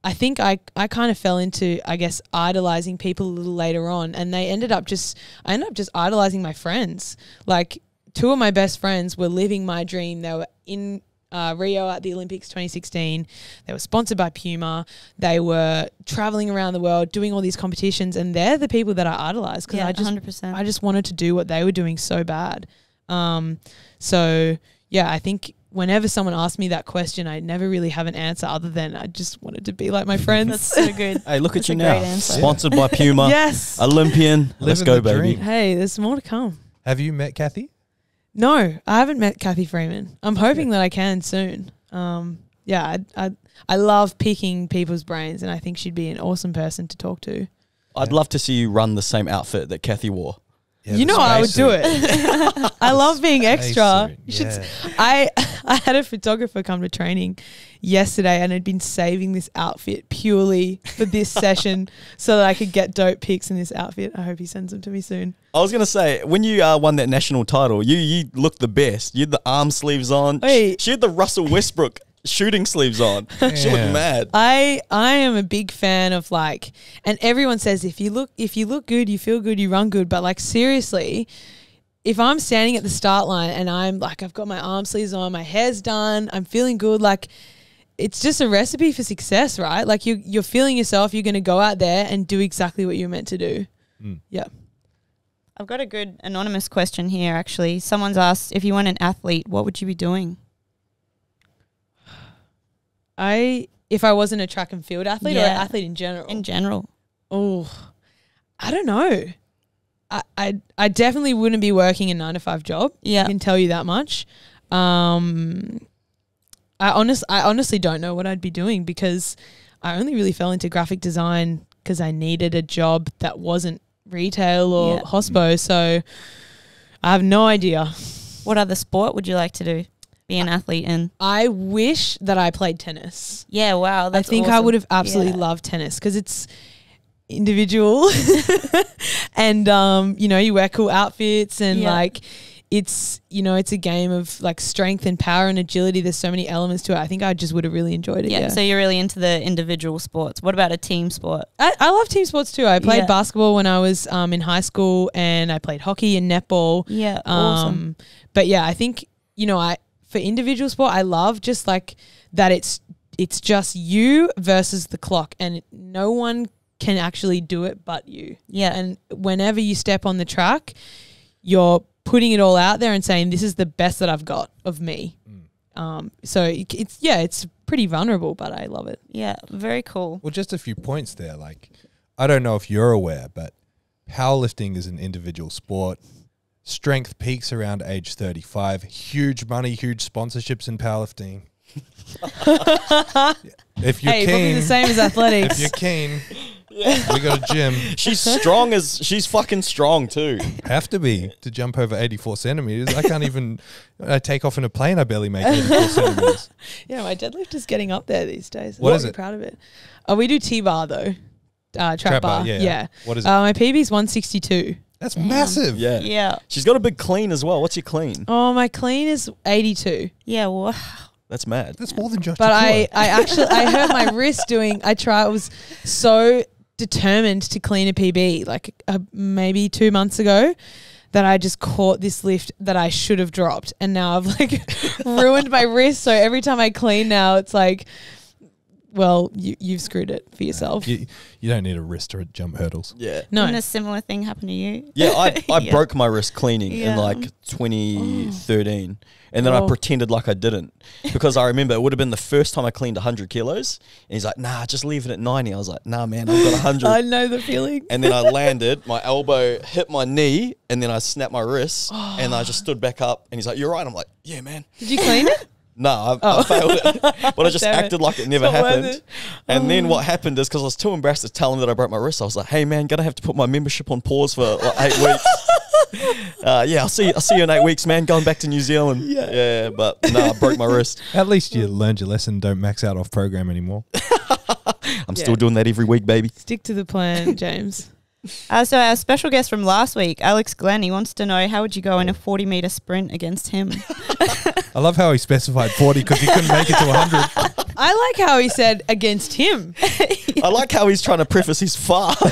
I think I kind of fell into, I guess, idolizing people a little later on, and I ended up just idolizing my friends. Like, two of my best friends were living my dream. They were in Rio at the Olympics 2016. They were sponsored by Puma. They were traveling around the world doing all these competitions, and they're the people that I idolized because 100%. I just wanted to do what they were doing so bad. So yeah, I think whenever someone asked me that question, I never really have an answer other than I just wanted to be like my friends. That's so good. Hey, look at you now. Sponsored by Puma. Yes. Olympian. Let's go, baby. Hey, there's more to come. Have you met Kathy? No, I haven't met Kathy Freeman. I'm hoping that I can soon. I love picking people's brains, and I think she'd be an awesome person to talk to. I'd love to see you run the same outfit that Kathy wore. Yeah, you the know I would do spacesuit. it. I love being extra. Spacesuit, You should yeah. I had a photographer come to training yesterday and had been saving this outfit purely for this session so that I could get dope pics in this outfit. I hope he sends them to me soon. I was gonna say, when you won that national title, you looked the best. You had the arm sleeves on. Wait. She had the Russell Westbrook shooting sleeves on. She looked Damn. mad. I am a big fan of like, and everyone says if you look good, you feel good, you run good. But like seriously, if I'm standing at the start line and I'm like, I've got my arm sleeves on, my hair's done, I'm feeling good, like it's just a recipe for success, right? Like you're feeling yourself, you're going to go out there and do exactly what you're meant to do. Yeah. I've got a good anonymous question here, actually. Someone's asked, if you weren't an athlete, what would you be doing? If I wasn't a track and field athlete or an athlete in general? In general. Oh, I don't know. I definitely wouldn't be working a 9-to-5 job. Yeah. I can tell you that much. I honestly don't know what I'd be doing because I only really fell into graphic design because I needed a job that wasn't retail or hospo. So I have no idea. What other sport would you like to do? Be an athlete in? I wish that I played tennis. Yeah, wow. That's I think I awesome. would have absolutely loved tennis because it's individual and you wear cool outfits and like it's a game of like strength and power and agility. There's so many elements to it. I think I just would have really enjoyed it. Yeah, so you're really into the individual sports. What about a team sport? I love team sports too. I played basketball when I was in high school and I played hockey and netball. Yeah, awesome. But yeah, I think for individual sport, I love just like that it's just you versus the clock and no one can actually do it but you. Yeah. And whenever you step on the track, you're putting it all out there and saying, this is the best that I've got of me. So it's pretty vulnerable, but I love it. Yeah, very cool. Well, just a few points there. Like, I don't know if you're aware, but powerlifting is an individual sport. Strength peaks around age 35. Huge money, huge sponsorships in powerlifting. If you're Hey, keen, probably the same as athletics. if you're keen, we got a gym. She's fucking strong too. Have to be to jump over 84 centimeters. I can't even. When I take off in a plane, I barely make 84 centimeters. Yeah, my deadlift is getting up there these days. What I'm is really it? proud of it. Oh, we do T-bar though. Trap bar. Yeah. What is it? My PB is 162. That's massive. Yeah. Yeah. She's got a big clean as well. What's your clean? Oh, my clean is 82. Yeah, wow. That's mad. That's more than Josh. But Chikora. I hurt my wrist I was so determined to clean a PB like maybe 2 months ago that I just caught this lift that I should have dropped. And now I've like ruined my wrist. So every time I clean now, it's like, well, you've screwed it for yourself. You don't need a wrist to jump hurdles. Yeah. No. Didn't a similar thing happen to you? Yeah, I broke my wrist cleaning in Yeah. like 2013. And then I Oh. pretended like I didn't because I remember it would have been the first time I cleaned 100 kilos. And he's like, nah, just leave it at 90. I was like, nah, man, I've got 100. I know the feeling. And then I landed, my elbow hit my knee, and then I snapped my wrist, and I just stood back up. And he's like, "You're right." I'm like, "Yeah, man." Did you clean it? No, I failed it, but I just Damn it. acted like it never It's not worth happened. it. And then what happened is because I was too embarrassed to tell him that I broke my wrist, I was like, "Hey, man, gonna have to put my membership on pause for like 8 weeks." Yeah, I'll see you in 8 weeks, man. Going back to New Zealand. Yeah, but no, I broke my wrist. At least you learned your lesson. Don't max out off program anymore. I'm still doing that every week, baby. Stick to the plan, James. So our special guest from last week, Alex Glenn, he wants to know, how would you go in a 40-meter sprint against him? I love how he specified 40 because he couldn't make it to 100. I like how he said against him. I like how he's trying to preface his fast.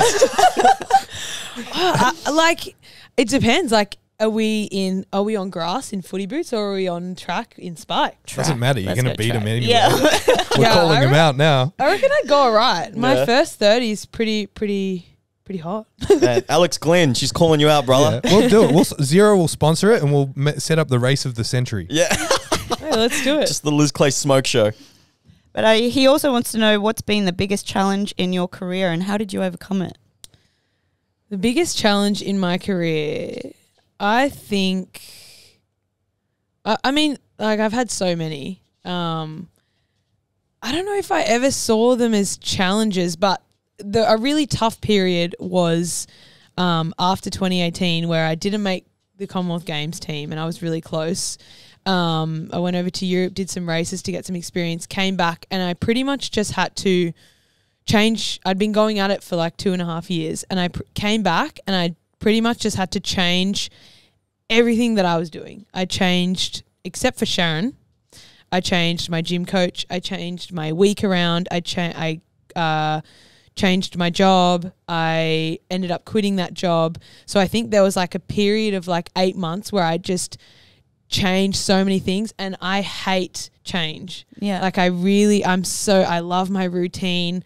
Like, it depends. Like, are we on grass in footy boots or are we on track in spike? Doesn't matter. You're Let's going to go beat him track. anyway. Yeah. We're Yeah, calling I him out now. I reckon I'd go all right. My Yeah. first 30 is pretty hot. Man, Alex Glenn, she's calling you out, brother. Yeah, we'll do it. Zero will sponsor it and we'll set up the race of the century. Yeah. Hey, let's do it. Just the Liz Clay smoke show. But he also wants to know, what's been the biggest challenge in your career and how did you overcome it? The biggest challenge in my career, I think, I mean, like I've had so many. I don't know if I ever saw them as challenges, but a really tough period was after 2018 where I didn't make the Commonwealth Games team and I was really close. I went over to Europe, did some races to get some experience, came back, and I pretty much just had to change. I'd been going at it for like 2.5 years, and I came back and I pretty much just had to change everything that I was doing. I changed, except for Sharon, I changed my gym coach, I changed my week around, I changed my job. I ended up quitting that job. So I think there was like a period of like 8 months where I just changed so many things, and I hate change. Yeah. Like I love my routine.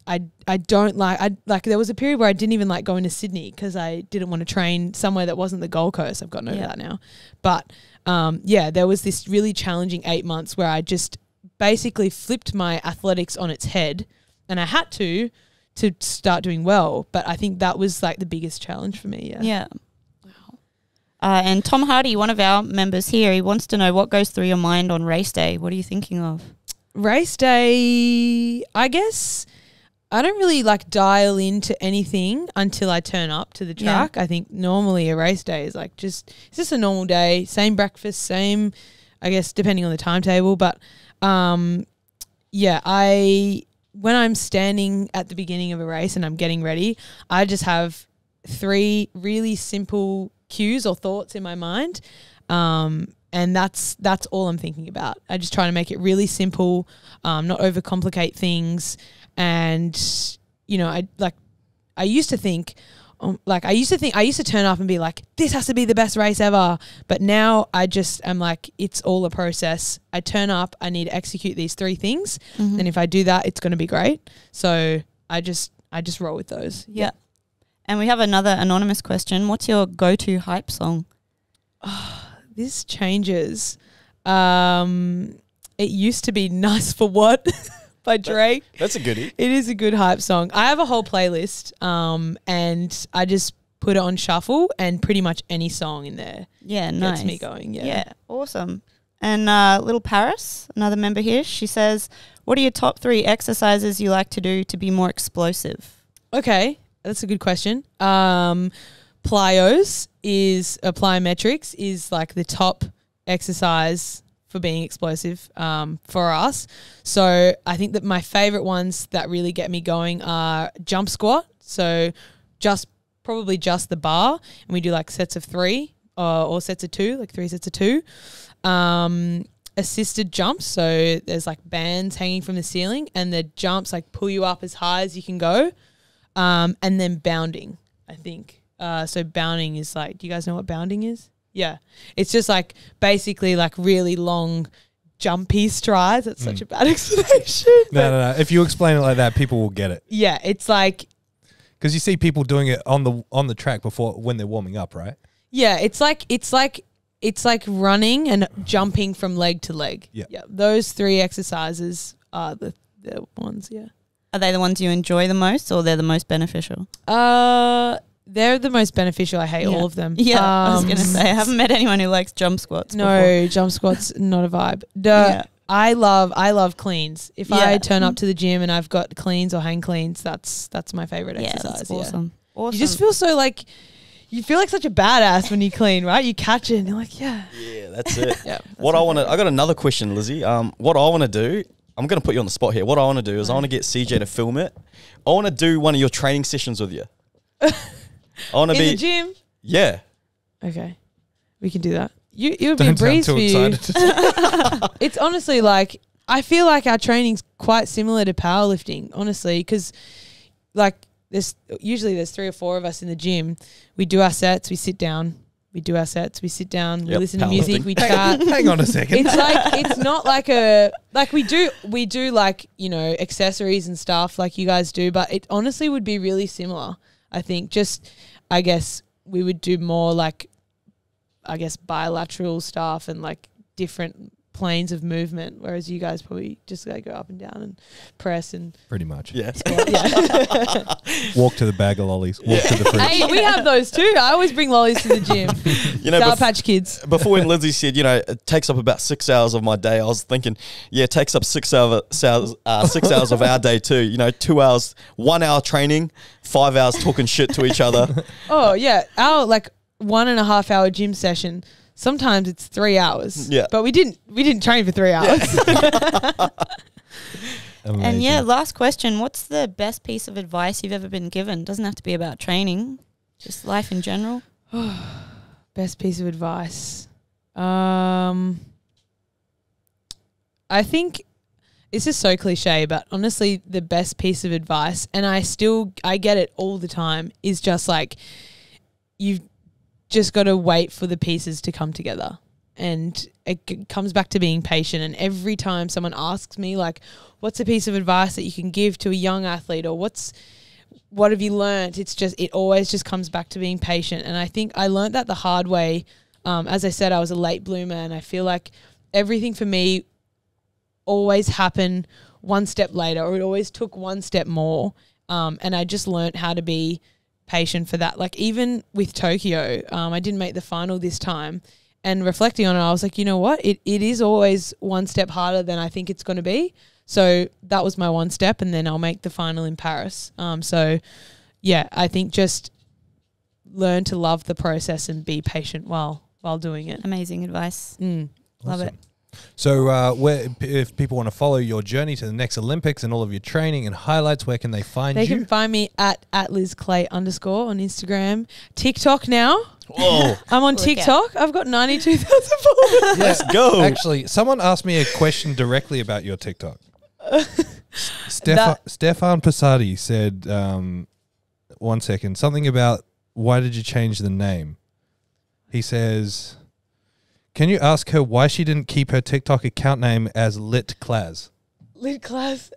I don't like there was a period where I didn't even like going to Sydney because I didn't want to train somewhere that wasn't the Gold Coast. I've gotten over that now. But there was this really challenging 8 months where I just basically flipped my athletics on its head, and I had to start doing well. But I think that was like the biggest challenge for me. Yeah. Wow. And Tom Hardy, one of our members here, he wants to know what goes through your mind on race day. What are you thinking of? Race day, I guess I don't really like dial into anything until I turn up to the track. I think normally a race day is like it's just a normal day, same breakfast, same, I guess, depending on the timetable. But when I'm standing at the beginning of a race and I'm getting ready, I just have 3 really simple cues or thoughts in my mind. And that's all I'm thinking about. I just try to make it really simple, not overcomplicate things. And, you know, I used to turn up and be like, this has to be the best race ever. But now I just am like, it's all a process. I turn up, I need to execute these 3 things. And if I do that, it's going to be great. So I just roll with those. Yeah. And we have another anonymous question. What's your go-to hype song? This changes. It used to be Nice for What by Drake. That's a goodie. It is a good hype song. I have a whole playlist, and I just put it on shuffle, and pretty much any song in there gets me going. Yeah, awesome. And Little Paris, another member here, she says, what are your top 3 exercises you like to do to be more explosive? Okay, that's a good question. Plyometrics is like the top exercise for being explosive for us. So I think that my favorite ones that really get me going are jump squat. So probably just the bar, and we do like sets of 3 or sets of 2, like 3 sets of 2. Assisted jumps, so there's like bands hanging from the ceiling, and the jumps like pull you up as high as you can go. And then bounding, I think. So bounding is like, do you guys know what bounding is? Yeah. It's just like basically like really long jumpy strides. That's such a bad explanation. No. If you explain it like that, people will get it. Yeah. It's like, because you see people doing it on the track before when they're warming up, right? Yeah. It's like running and jumping from leg to leg. Yeah. Those 3 exercises are the ones. Yeah. Are they the ones you enjoy the most, or they're the most beneficial? They're the most beneficial. I hate all of them. Yeah, I was going to say, I haven't met anyone who likes jump squats before. Jump squats, not a vibe. I love cleans. If I turn up to the gym and I've got cleans or hang cleans, that's my favorite exercise. That's awesome. You just feel so like, you feel like such a badass when you clean, right? You catch it and you're like, yeah. Yeah, that's it. I got another question, Lizzie. What I want to do, I'm going to put you on the spot here. What I want to do is I want to get CJ to film it. I want to do one of your training sessions with you. I want to be in the gym. Yeah. Okay, we can do that. It would be a breeze for you. It's honestly like, I feel like our training's quite similar to powerlifting, honestly, because like there's 3 or 4 of us in the gym. We do our sets, we sit down. We do our sets, we sit down, we listen to music, we chat. Hang on a second. It's like, it's not like we do like, you know, accessories and stuff like you guys do, but it honestly would be really similar. I think I guess we would do more like, I guess, bilateral stuff and like different planes of movement, whereas you guys probably just go up and down and press and Pretty much. Yeah. Walk to the bag of lollies. Walk to the fridge. Hey, we have those too. I always bring lollies to the gym. You know, Sour Patch Kids. before when Lindsay said, you know, it takes up about 6 hours of my day, I was thinking, yeah, it takes up 6 hours of our day too. You know, 2 hours, 1 hour training, 5 hours talking shit to each other. Oh yeah, our 1.5 hour gym session. Sometimes it's 3 hours. Yeah, but we didn't train for 3 hours. And yeah, last question. What's the best piece of advice you've ever been given? Doesn't have to be about training, just life in general. Best piece of advice. I think this is so cliche, but honestly, the best piece of advice, and I get it all the time, is just like, you've just got to wait for the pieces to come together. And it comes back to being patient. And every time someone asks me, like, what's a piece of advice that you can give to a young athlete, or what have you learned? It always just comes back to being patient. And I think I learned that the hard way. As I said, I was a late bloomer, and I feel like everything for me always happened one step later, or it always took one step more. And I just learned how to be patient for that. Like, even with Tokyo, I didn't make the final this time. And reflecting on it, I was like, you know what? It is always one step harder than I think it's going to be. So that was my one step, and then I'll make the final in Paris. So, yeah, I think just learn to love the process and be patient while doing it. Amazing advice. Love it. So if people want to follow your journey to the next Olympics and all of your training and highlights, where can they find you? They can find me at LizClay_ on Instagram. TikTok now. Whoa. I'm on TikTok. I've got 92,000 followers. Let's go. Actually, someone asked me a question directly about your TikTok. Stefan Passati said, 1 second, something about why did you change the name? He says, can you ask her why she didn't keep her TikTok account name as LitClaz? LitClaz?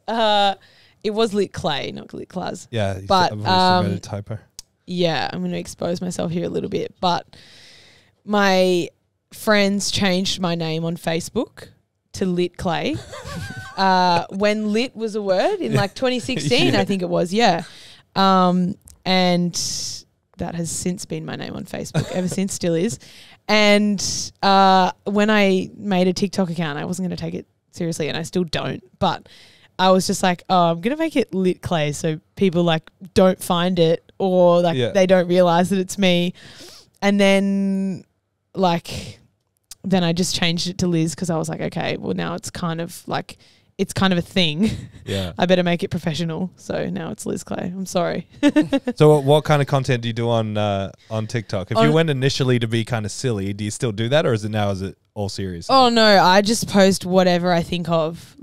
It was LitClay, not LitClaz. Yeah, but made a typo. Yeah, I'm going to expose myself here a little bit. But my friends changed my name on Facebook to LitClay. When lit was a word in 2016, I think it was, yeah. And that has since been my name on Facebook, ever since, still is. And when I made a TikTok account, I wasn't going to take it seriously, and I still don't. But I was just like, oh, I'm going to make it LitClay so people don't find it, or they don't realize that it's me. And then then I just changed it to Liz, because I was like, okay, well, now it's kind of a thing. Yeah. I better make it professional. So now it's LizClay. I'm sorry. So what kind of content do you do on TikTok? If you went initially to be kind of silly, do you still do that, or is it all serious? Oh no, I just post whatever I think of.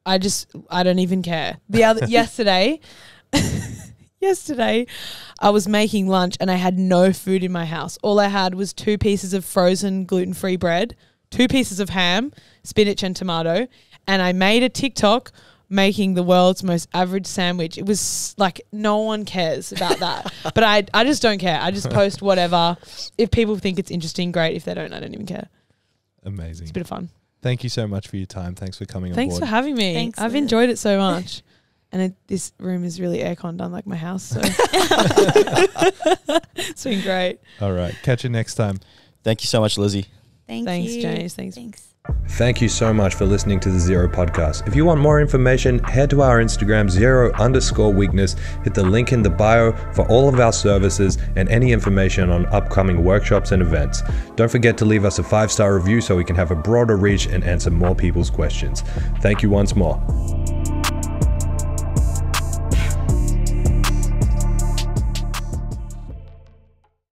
I don't even care. Yesterday, I was making lunch and I had no food in my house. All I had was 2 pieces of frozen gluten-free bread, 2 pieces of ham, spinach and tomato, and I made a TikTok making the world's most average sandwich. It was no one cares about that. But I just don't care. I just post whatever. If people think it's interesting, great. If they don't, I don't even care. Amazing. It's a bit of fun. Thank you so much for your time. Thanks for coming on board. Thanks for having me. Thanks, I've Liz. enjoyed it so much. And this room is really aircon, unlike my house. So it's been great. All right. Catch you next time. Thank you so much, Lizzie. Thanks, James. Thanks. Thank you so much for listening to the ZeroW Podcast. If you want more information, head to our Instagram, ZeroW_weakness. Hit the link in the bio for all of our services and any information on upcoming workshops and events. Don't forget to leave us a 5-star review so we can have a broader reach and answer more people's questions. Thank you once more.